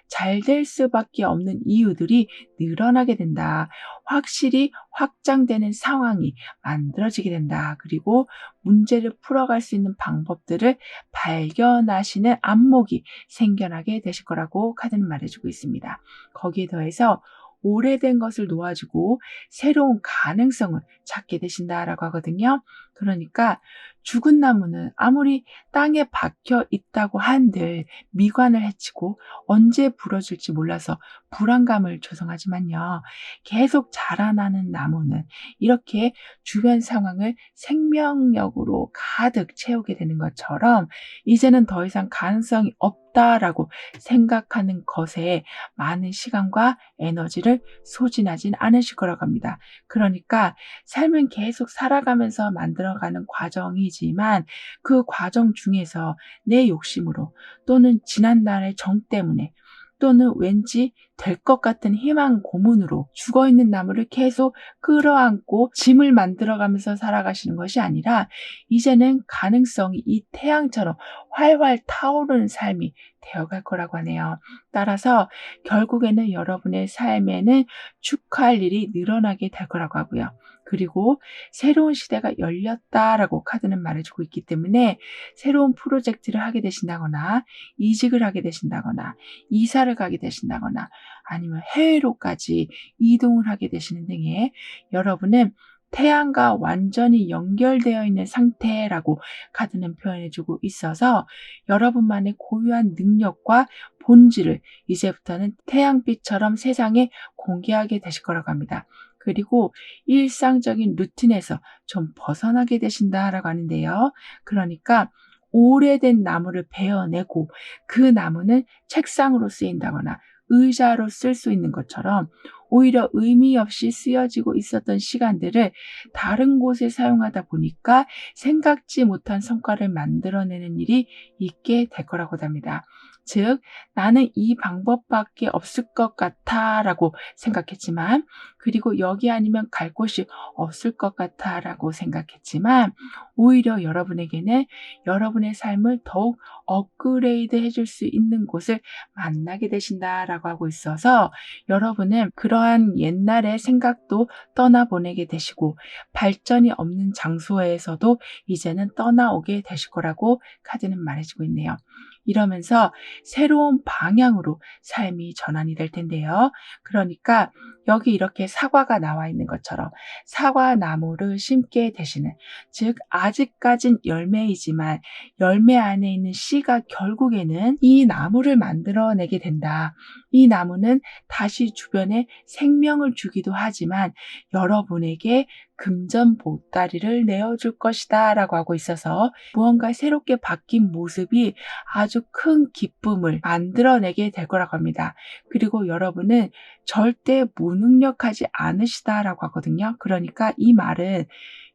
잘 될 수밖에 없는 이유들이 늘어나게 된다. 확실히 확장되는 상황이 만들어지게 된다. 그리고 문제를 풀어갈 수 있는 방법들을 발견하시는 안목이 생겨나게 되실 거라고 카드는 말해주고 있습니다. 거기에 더해서 오래된 것을 놓아주고 새로운 가능성을 찾게 되신다라고 하거든요. 그러니까 죽은 나무는 아무리 땅에 박혀 있다고 한들 미관을 해치고 언제 부러질지 몰라서 불안감을 조성하지만요. 계속 자라나는 나무는 이렇게 주변 상황을 생명력으로 가득 채우게 되는 것처럼 이제는 더 이상 가능성이 없다라고 생각하는 것에 많은 시간과 에너지를 소진하진 않으실 거라고 합니다. 그러니까 삶은 계속 살아가면서 만들어가는 과정이지만 그 과정 중에서 내 욕심으로 또는 지난날의 정 때문에 또는 왠지 될 것 같은 희망 고문으로 죽어있는 나무를 계속 끌어안고 짐을 만들어가면서 살아가시는 것이 아니라 이제는 가능성이 이 태양처럼 활활 타오르는 삶이 되어갈 거라고 하네요. 따라서 결국에는 여러분의 삶에는 축하할 일이 늘어나게 될 거라고 하고요. 그리고 새로운 시대가 열렸다라고 카드는 말해주고 있기 때문에 새로운 프로젝트를 하게 되신다거나 이직을 하게 되신다거나 이사를 가게 되신다거나 아니면 해외로까지 이동을 하게 되시는 등의 여러분은 태양과 완전히 연결되어 있는 상태라고 카드는 표현해주고 있어서 여러분만의 고유한 능력과 본질을 이제부터는 태양빛처럼 세상에 공개하게 되실 거라고 합니다. 그리고 일상적인 루틴에서 좀 벗어나게 되신다라고 하는데요. 그러니까 오래된 나무를 베어내고 그 나무는 책상으로 쓰인다거나 의자로 쓸 수 있는 것처럼 오히려 의미 없이 쓰여지고 있었던 시간들을 다른 곳에 사용하다 보니까 생각지 못한 성과를 만들어내는 일이 있게 될 거라고 합니다. 즉, 나는 이 방법밖에 없을 것 같아 라고 생각했지만, 그리고 여기 아니면 갈 곳이 없을 것 같아 라고 생각했지만, 오히려 여러분에게는 여러분의 삶을 더욱 업그레이드 해줄 수 있는 곳을 만나게 되신다라고 하고 있어서 여러분은 그러한 옛날의 생각도 떠나보내게 되시고 발전이 없는 장소에서도 이제는 떠나오게 되실 거라고 카드는 말해주고 있네요. 이러면서 새로운 방향으로 삶이 전환이 될 텐데요. 그러니까 여기 이렇게 사과가 나와 있는 것처럼 사과나무를 심게 되시는, 즉 아직까진 열매이지만 열매 안에 있는 씨가 결국에는 이 나무를 만들어내게 된다. 이 나무는 다시 주변에 생명을 주기도 하지만 여러분에게 금전 보따리를 내어줄 것이다 라고 하고 있어서 무언가 새롭게 바뀐 모습이 아주 큰 기쁨을 만들어내게 될 거라고 합니다. 그리고 여러분은 절대 무능력하지 않으시다라고 하거든요. 그러니까 이 말은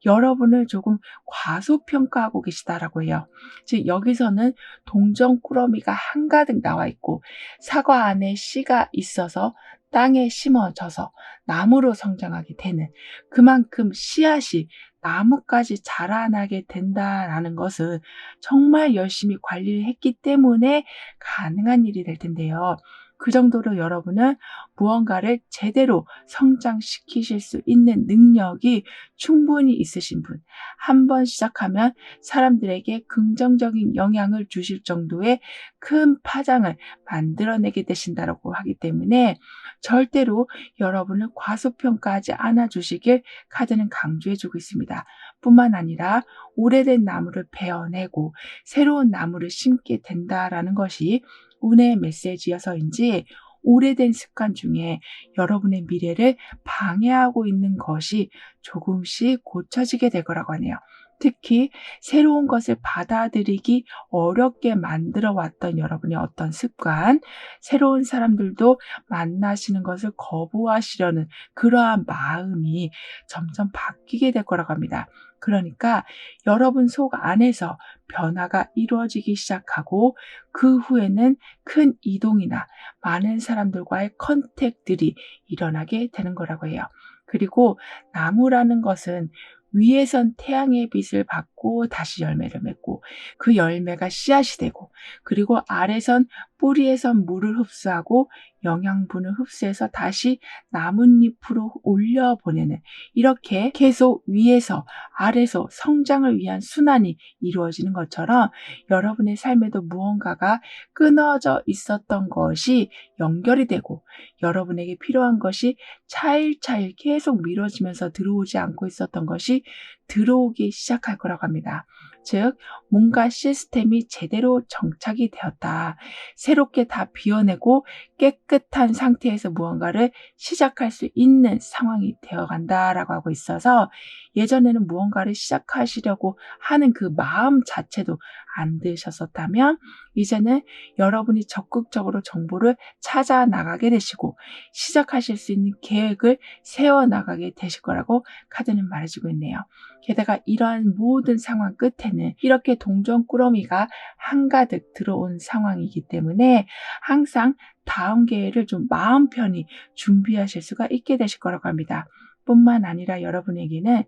여러분을 조금 과소평가하고 계시다라고 해요. 즉 여기서는 동전꾸러미가 한가득 나와 있고 사과 안에 씨가 있어서 땅에 심어져서 나무로 성장하게 되는, 그만큼 씨앗이 나무까지 자라나게 된다라는 것은 정말 열심히 관리를 했기 때문에 가능한 일이 될 텐데요. 그 정도로 여러분은 무언가를 제대로 성장시키실 수 있는 능력이 충분히 있으신 분, 한번 시작하면 사람들에게 긍정적인 영향을 주실 정도의 큰 파장을 만들어내게 되신다고 하기 때문에 절대로 여러분을 과소평가하지 않아 주시길 카드는 강조해주고 있습니다. 뿐만 아니라 오래된 나무를 베어내고 새로운 나무를 심게 된다라는 것이 운의 메시지여서인지 오래된 습관 중에 여러분의 미래를 방해하고 있는 것이 조금씩 고쳐지게 될 거라고 하네요. 특히 새로운 것을 받아들이기 어렵게 만들어 왔던 여러분의 어떤 습관, 새로운 사람들도 만나시는 것을 거부하시려는 그러한 마음이 점점 바뀌게 될 거라고 합니다. 그러니까 여러분 속 안에서 변화가 이루어지기 시작하고 그 후에는 큰 이동이나 많은 사람들과의 컨택들이 일어나게 되는 거라고 해요. 그리고 나무라는 것은 위에선 태양의 빛을 받고 다시 열매를 맺고 그 열매가 씨앗이 되고, 그리고 아래선 뿌리에선 물을 흡수하고 영양분을 흡수해서 다시 나뭇잎으로 올려보내는, 이렇게 계속 위에서 아래서 성장을 위한 순환이 이루어지는 것처럼 여러분의 삶에도 무언가가 끊어져 있었던 것이 연결이 되고, 여러분에게 필요한 것이 차일차일 계속 미뤄지면서 들어오지 않고 있었던 것이 들어오기 시작할 거라고 합니다. 즉, 뭔가 시스템이 제대로 정착이 되었다. 새롭게 다 비워내고 깨끗한 상태에서 무언가를 시작할 수 있는 상황이 되어간다라고 하고 있어서, 예전에는 무언가를 시작하시려고 하는 그 마음 자체도 안 드셨었다면, 이제는 여러분이 적극적으로 정보를 찾아 나가게 되시고 시작하실 수 있는 계획을 세워 나가게 되실 거라고 카드는 말해주고 있네요. 게다가 이러한 모든 상황 끝에는 이렇게 동전꾸러미가 한가득 들어온 상황이기 때문에 항상 다음 기회를 좀 마음 편히 준비하실 수가 있게 되실 거라고 합니다. 뿐만 아니라 여러분에게는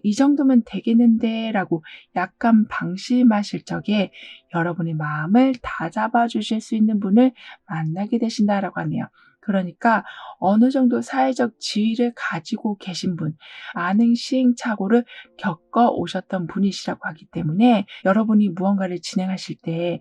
이 정도면 되겠는데 라고 약간 방심하실 적에 여러분의 마음을 다잡아 주실 수 있는 분을 만나게 되신다라고 하네요. 그러니까 어느 정도 사회적 지위를 가지고 계신 분, 많은 시행착오를 겪어 오셨던 분이시라고 하기 때문에 여러분이 무언가를 진행하실 때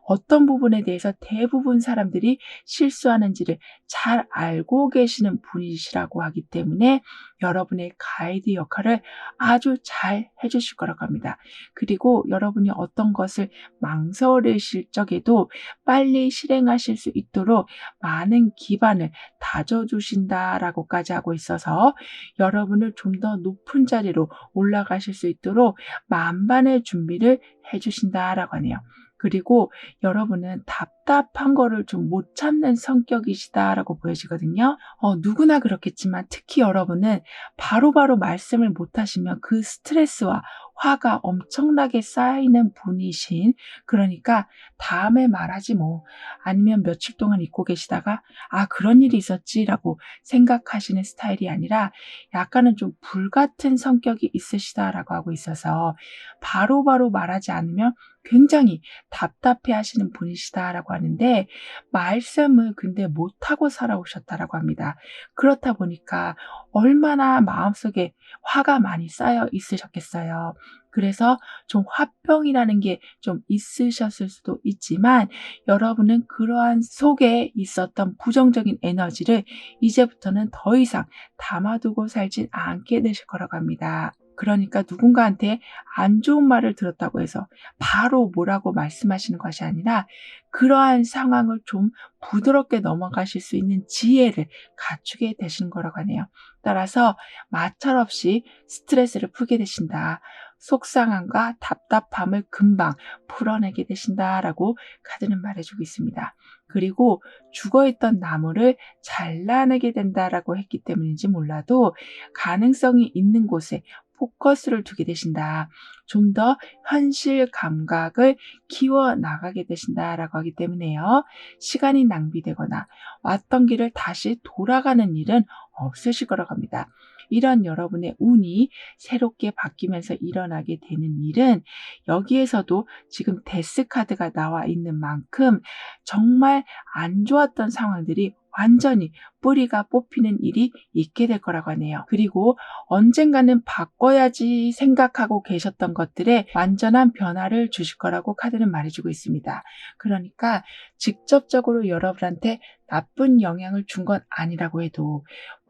어떤 부분에 대해서 대부분 사람들이 실수하는지를 잘 알고 계시는 분이시라고 하기 때문에 여러분의 가이드 역할을 아주 잘 해주실 거라고 합니다. 그리고 여러분이 어떤 것을 망설이실 적에도 빨리 실행하실 수 있도록 많은 기반을 다져주신다라고까지 하고 있어서 여러분을 좀 더 높은 자리로 올라가실 수 있도록 만반의 준비를 해주신다라고 하네요. 그리고 여러분은 답답한 거를 좀 못 참는 성격이시다라고 보여지거든요. 누구나 그렇겠지만 특히 여러분은 바로바로 말씀을 못 하시면 그 스트레스와 화가 엄청나게 쌓이는 분이신, 그러니까 다음에 말하지 뭐, 아니면 며칠 동안 잊고 계시다가 그런 일이 있었지라고 생각하시는 스타일이 아니라 약간은 좀 불같은 성격이 있으시다라고 하고 있어서 바로바로 말하지 않으면 굉장히 답답해 하시는 분이시다라고 하는데, 말씀을 근데 못하고 살아오셨다라고 합니다. 그렇다 보니까 얼마나 마음속에 화가 많이 쌓여 있으셨겠어요. 그래서 좀 화병이라는 게 좀 있으셨을 수도 있지만, 여러분은 그러한 속에 있었던 부정적인 에너지를 이제부터는 더 이상 담아두고 살진 않게 되실 거라고 합니다. 그러니까 누군가한테 안 좋은 말을 들었다고 해서 바로 뭐라고 말씀하시는 것이 아니라 그러한 상황을 좀 부드럽게 넘어가실 수 있는 지혜를 갖추게 되시는 거라고 하네요. 따라서 마찰 없이 스트레스를 풀게 되신다. 속상함과 답답함을 금방 풀어내게 되신다라고 카드는 말해주고 있습니다. 그리고 죽어있던 나무를 잘라내게 된다라고 했기 때문인지 몰라도 가능성이 있는 곳에 포커스를 두게 되신다. 좀 더 현실 감각을 키워나가게 되신다라고 하기 때문에요. 시간이 낭비되거나 왔던 길을 다시 돌아가는 일은 없으실 거라고 합니다. 이런 여러분의 운이 새롭게 바뀌면서 일어나게 되는 일은, 여기에서도 지금 데스 카드가 나와 있는 만큼 정말 안 좋았던 상황들이 완전히 뿌리가 뽑히는 일이 있게 될 거라고 하네요. 그리고 언젠가는 바꿔야지 생각하고 계셨던 것들에 완전한 변화를 주실 거라고 카드는 말해주고 있습니다. 그러니까 직접적으로 여러분한테 나쁜 영향을 준 건 아니라고 해도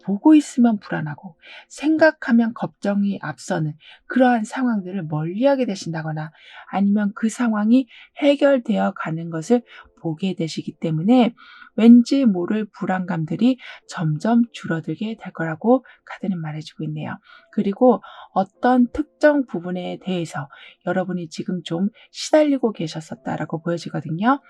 보고 있으면 불안하고 생각하면 걱정이 앞서는 그러한 상황들을 멀리하게 되신다거나 아니면 그 상황이 해결되어 가는 것을 보게 되시기 때문에 왠지 모를 불안감들이 점점 줄어들게 될 거라고 카드는 말해주고 있네요. 그리고 어떤 특정 부분에 대해서 여러분이 지금 좀 시달리고 계셨었다라고 보여지거든요.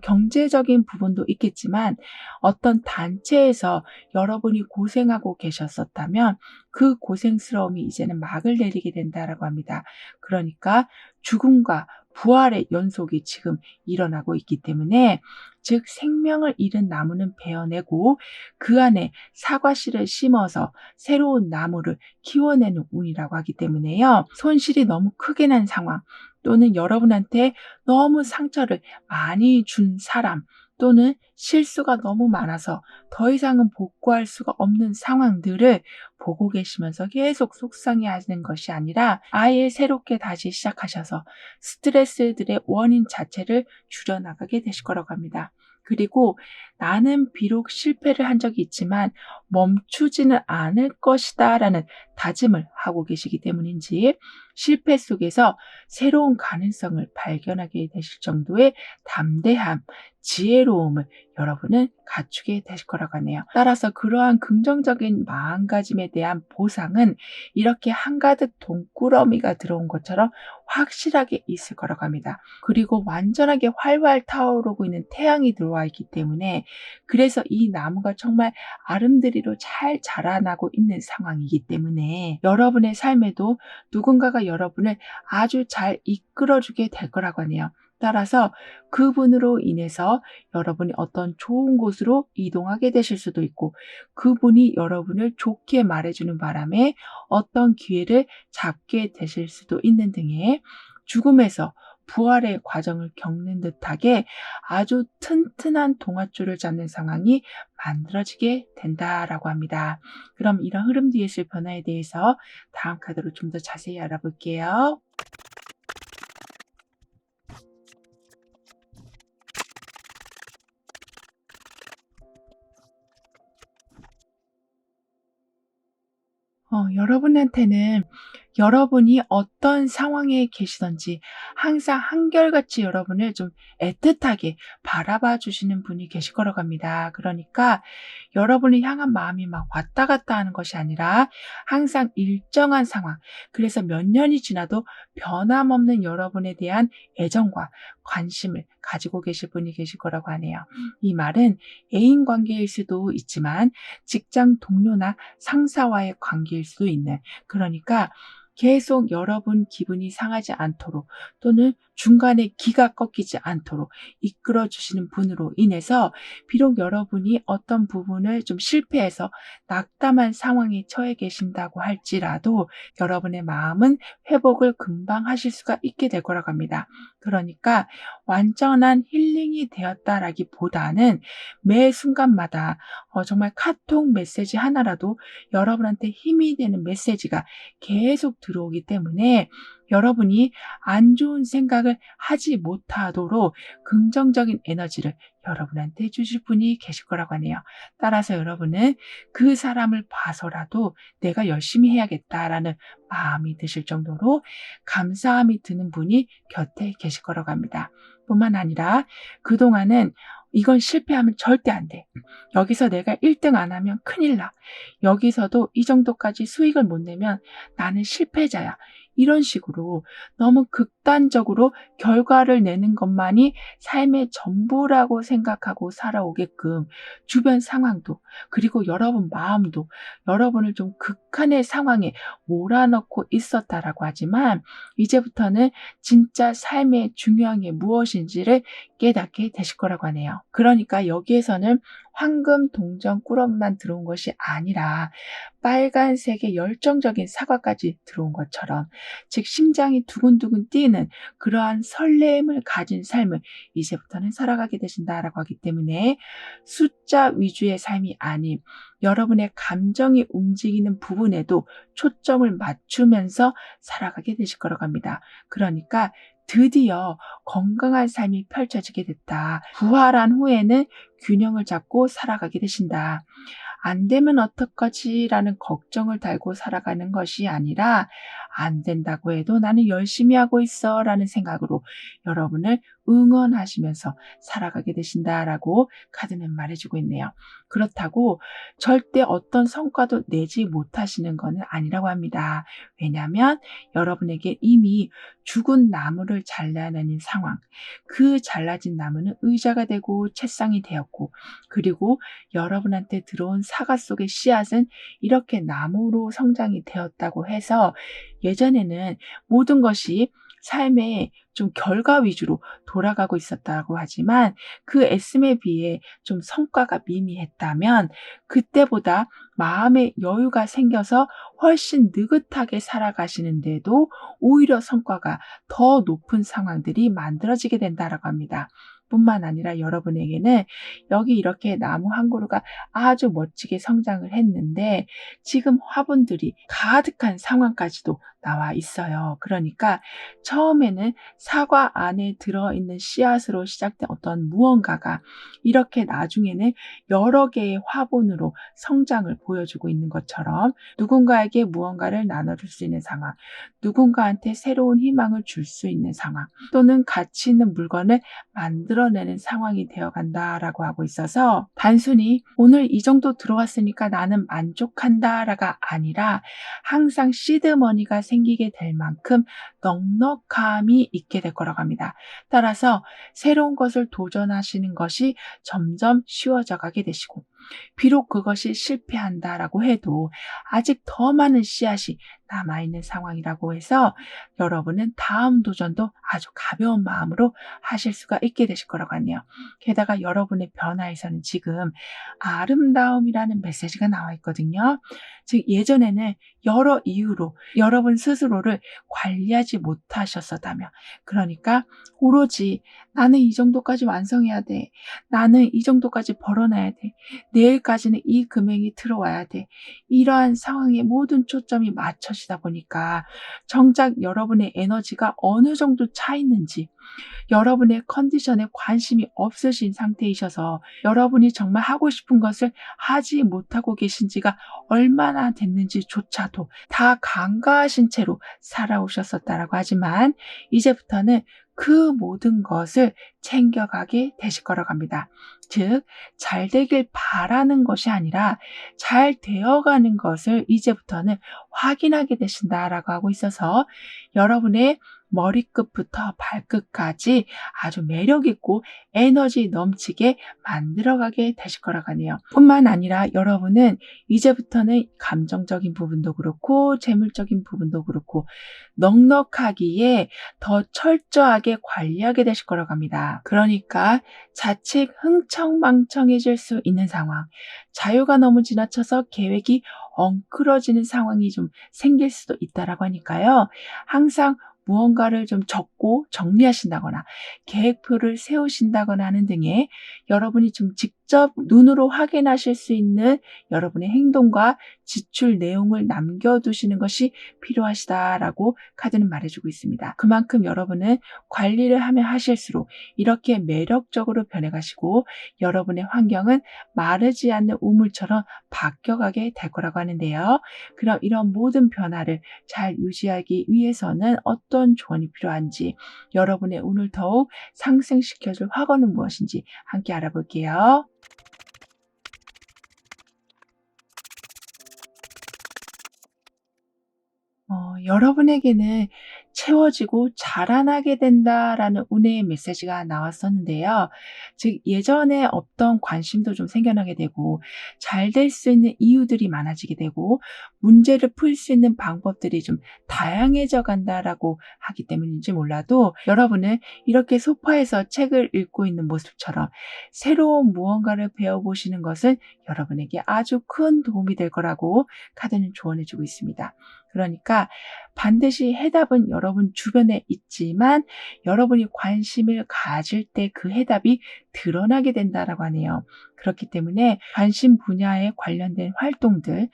경제적인 부분도 있겠지만 어떤 단체에서 여러분이 고생하고 계셨었다면 그 고생스러움이 이제는 막을 내리게 된다라고 합니다. 그러니까 죽음과 부활의 연속이 지금 일어나고 있기 때문에, 즉 생명을 잃은 나무는 베어내고 그 안에 사과씨를 심어서 새로운 나무를 키워내는 운이라고 하기 때문에요. 손실이 너무 크게 난 상황, 또는 여러분한테 너무 상처를 많이 준 사람, 또는 실수가 너무 많아서 더 이상은 복구할 수가 없는 상황들을 보고 계시면서 계속 속상해하는 것이 아니라 아예 새롭게 다시 시작하셔서 스트레스들의 원인 자체를 줄여나가게 되실 거라고 합니다. 그리고 나는 비록 실패를 한 적이 있지만 멈추지는 않을 것이다 라는 다짐을 하고 계시기 때문인지 실패 속에서 새로운 가능성을 발견하게 되실 정도의 담대함, 지혜로움을 여러분은 갖추게 되실 거라고 하네요. 따라서 그러한 긍정적인 마음가짐에 대한 보상은 이렇게 한가득 돈꾸러미가 들어온 것처럼 확실하게 있을 거라고 합니다. 그리고 완전하게 활활 타오르고 있는 태양이 들어와 있기 때문에 그래서 이 나무가 정말 아름드리로 잘 자라나고 있는 상황이기 때문에 여러분의 삶에도 누군가가 여러분을 아주 잘 이끌어주게 될 거라고 하네요. 따라서 그분으로 인해서 여러분이 어떤 좋은 곳으로 이동하게 되실 수도 있고 그분이 여러분을 좋게 말해주는 바람에 어떤 기회를 잡게 되실 수도 있는 등의 죽음에서 부활의 과정을 겪는 듯하게 아주 튼튼한 동아줄을 잡는 상황이 만들어지게 된다라고 합니다. 그럼 이런 흐름 뒤에 있을 변화에 대해서 다음 카드로 좀 더 자세히 알아볼게요. 여러분한테는 여러분이 어떤 상황에 계시든지 항상 한결같이 여러분을 좀 애틋하게 바라봐 주시는 분이 계실 거라고 합니다. 그러니까 여러분을 향한 마음이 막 왔다 갔다 하는 것이 아니라 항상 일정한 상황, 그래서 몇 년이 지나도 변함없는 여러분에 대한 애정과 관심을 가지고 계실 분이 계실 거라고 하네요. 이 말은 애인 관계일 수도 있지만 직장 동료나 상사와의 관계일 수도 있는, 그러니까 계속 여러분 기분이 상하지 않도록 또는 중간에 기가 꺾이지 않도록 이끌어 주시는 분으로 인해서 비록 여러분이 어떤 부분을 좀 실패해서 낙담한 상황에 처해 계신다고 할지라도 여러분의 마음은 회복을 금방 하실 수가 있게 될 거라고 합니다. 그러니까 완전한 힐링이 되었다라기보다는 매 순간마다 정말 카톡 메시지 하나라도 여러분한테 힘이 되는 메시지가 계속 들어오기 때문에 여러분이 안 좋은 생각을 하지 못하도록 긍정적인 에너지를 여러분한테 주실 분이 계실 거라고 하네요. 따라서 여러분은 그 사람을 봐서라도 내가 열심히 해야겠다라는 마음이 드실 정도로 감사함이 드는 분이 곁에 계실 거라고 합니다. 뿐만 아니라 그동안은 이건 실패하면 절대 안 돼. 여기서 내가 1등 안 하면 큰일 나. 여기서도 이 정도까지 수익을 못 내면 나는 실패자야. 이런 식으로 너무 극단적으로 결과를 내는 것만이 삶의 전부라고 생각하고 살아오게끔 주변 상황도 그리고 여러분 마음도 여러분을 좀 극한의 상황에 몰아넣고 있었다라고 하지만 이제부터는 진짜 삶의 중요한 게 무엇인지를 깨닫게 되실 거라고 하네요. 그러니까 여기에서는 황금, 동전, 꿀업만 들어온 것이 아니라 빨간색의 열정적인 사과까지 들어온 것처럼 즉 심장이 두근두근 뛰는 그러한 설렘을 가진 삶을 이제부터는 살아가게 되신다라고 하기 때문에 숫자 위주의 삶이 아닌 여러분의 감정이 움직이는 부분에도 초점을 맞추면서 살아가게 되실 거라고 합니다. 그러니까 드디어 건강한 삶이 펼쳐지게 됐다. 부활한 후에는 균형을 잡고 살아가게 되신다. 안 되면 어떡하지? 라는 걱정을 달고 살아가는 것이 아니라 안 된다고 해도 나는 열심히 하고 있어 라는 생각으로 여러분을 응원하시면서 살아가게 되신다라고 카드는 말해주고 있네요. 그렇다고 절대 어떤 성과도 내지 못하시는 것은 아니라고 합니다. 왜냐하면 여러분에게 이미 죽은 나무를 잘라내는 상황, 그 잘라진 나무는 의자가 되고 채상이 되었고 그리고 여러분한테 들어온 사과 속의 씨앗은 이렇게 나무로 성장이 되었다고 해서 예전에는 모든 것이 삶의 좀 결과 위주로 돌아가고 있었다고 하지만 그 애씀에 비해 좀 성과가 미미했다면 그때보다 마음의 여유가 생겨서 훨씬 느긋하게 살아가시는데도 오히려 성과가 더 높은 상황들이 만들어지게 된다라고 합니다. 뿐만 아니라 여러분에게는 여기 이렇게 나무 한 그루가 아주 멋지게 성장을 했는데 지금 화분들이 가득한 상황까지도 나와 있어요. 그러니까 처음에는 사과 안에 들어있는 씨앗으로 시작된 어떤 무언가가 이렇게 나중에는 여러 개의 화분으로 성장을 보여주고 있는 것처럼 누군가에게 무언가를 나눠줄 수 있는 상황, 누군가한테 새로운 희망을 줄 수 있는 상황, 또는 가치 있는 물건을 만들어내는 상황이 되어간다라고 하고 있어서 단순히 오늘 이 정도 들어왔으니까 나는 만족한다라가 아니라 항상 시드머니가 생기게 될 만큼 넉넉함이 있게 될 거라고 합니다. 따라서 새로운 것을 도전하시는 것이 점점 쉬워져 가게 되시고 비록 그것이 실패한다라고 해도 아직 더 많은 씨앗이 남아있는 상황이라고 해서 여러분은 다음 도전도 아주 가벼운 마음으로 하실 수가 있게 되실 거라고 하네요. 게다가 여러분의 변화에서는 지금 아름다움이라는 메시지가 나와 있거든요. 즉 예전에는 여러 이유로 여러분 스스로를 관리하지 못하셨었다며 그러니까 오로지 나는 이 정도까지 완성해야 돼. 나는 이 정도까지 벌어놔야 돼. 내일까지는 이 금액이 들어와야 돼. 이러한 상황에 모든 초점이 맞춰지다 보니까 정작 여러분의 에너지가 어느 정도 차 있는지 여러분의 컨디션에 관심이 없으신 상태이셔서 여러분이 정말 하고 싶은 것을 하지 못하고 계신 지가 얼마나 됐는지조차도 다 간과하신 채로 살아오셨었다라고 하지만 이제부터는 그 모든 것을 챙겨가게 되실 거라고 합니다. 즉, 잘 되길 바라는 것이 아니라 잘 되어가는 것을 이제부터는 확인하게 되신다라고 하고 있어서 여러분의 머리끝부터 발끝까지 아주 매력있고 에너지 넘치게 만들어가게 되실 거라고 하네요. 뿐만 아니라 여러분은 이제부터는 감정적인 부분도 그렇고 재물적인 부분도 그렇고 넉넉하기에 더 철저하게 관리하게 되실 거라고 합니다. 그러니까 자칫 흥청망청해질 수 있는 상황, 자유가 너무 지나쳐서 계획이 엉클어지는 상황이 좀 생길 수도 있다라고 하니까요. 항상 무언가를 좀 적고 정리하신다거나 계획표를 세우신다거나 하는 등의 여러분이 좀 직접 눈으로 확인하실 수 있는 여러분의 행동과 지출 내용을 남겨두시는 것이 필요하시다라고 카드는 말해주고 있습니다. 그만큼 여러분은 관리를 하면 하실수록 이렇게 매력적으로 변해가시고 여러분의 환경은 마르지 않는 우물처럼 바뀌어가게 될 거라고 하는데요. 그럼 이런 모든 변화를 잘 유지하기 위해서는 어떤 조언이 필요한지 여러분의 운을 더욱 상승시켜줄 화건은 무엇인지 함께 알아볼게요. 여러분에게는 채워지고 자라나게 된다라는 운의 메시지가 나왔었는데요. 즉 예전에 없던 관심도 좀 생겨나게 되고 잘 될 수 있는 이유들이 많아지게 되고 문제를 풀 수 있는 방법들이 좀 다양해져 간다라고 하기 때문인지 몰라도 여러분은 이렇게 소파에서 책을 읽고 있는 모습처럼 새로운 무언가를 배워보시는 것은 여러분에게 아주 큰 도움이 될 거라고 카드는 조언해주고 있습니다. 그러니까 반드시 해답은 여러분 주변에 있지만 여러분이 관심을 가질 때 그 해답이 드러나게 된다라고 하네요. 그렇기 때문에 관심 분야에 관련된 활동들,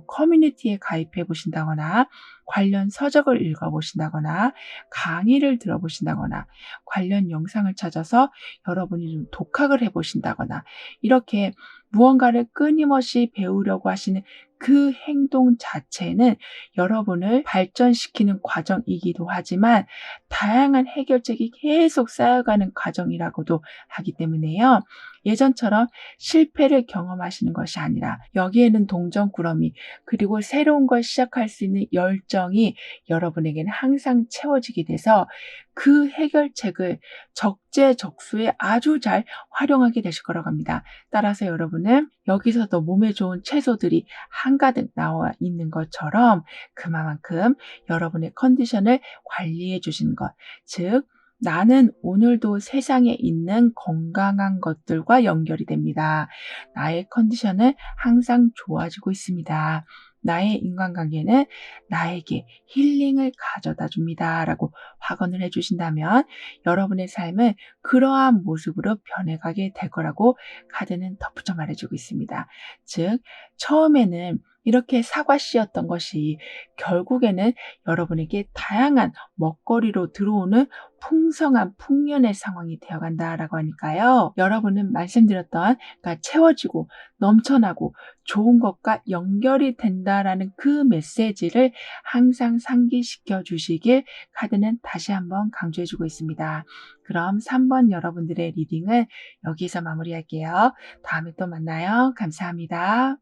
커뮤니티에 가입해 보신다거나 관련 서적을 읽어보신다거나 강의를 들어보신다거나 관련 영상을 찾아서 여러분이 좀 독학을 해보신다거나 이렇게 무언가를 끊임없이 배우려고 하시는 그 행동 자체는 여러분을 발전시키는 과정이기도 하지만 다양한 해결책이 계속 쌓여가는 과정이라고도 하기 때문에요. 예전처럼 실패를 경험하시는 것이 아니라 여기에는 동전꾸러미 그리고 새로운 걸 시작할 수 있는 열정이 여러분에게는 항상 채워지게 돼서 그 해결책을 적재적소에 아주 잘 활용하게 되실 거라고 합니다. 따라서 여러분은 여기서도 몸에 좋은 채소들이 한가득 나와 있는 것처럼 그만큼 여러분의 컨디션을 관리해 주시는 것, 즉 나는 오늘도 세상에 있는 건강한 것들과 연결이 됩니다. 나의 컨디션은 항상 좋아지고 있습니다. 나의 인간관계는 나에게 힐링을 가져다 줍니다. 라고 확언을 해주신다면 여러분의 삶은 그러한 모습으로 변해가게 될 거라고 카드는 덧붙여 말해주고 있습니다. 즉, 처음에는 이렇게 사과씨였던 것이 결국에는 여러분에게 다양한 먹거리로 들어오는 풍성한 풍년의 상황이 되어간다라고 하니까요. 여러분은 말씀드렸던 그러니까 채워지고 넘쳐나고 좋은 것과 연결이 된다라는 그 메시지를 항상 상기시켜 주시길 카드는 다시 한번 강조해 주고 있습니다. 그럼 3번 여러분들의 리딩은 여기서 마무리할게요. 다음에 또 만나요. 감사합니다.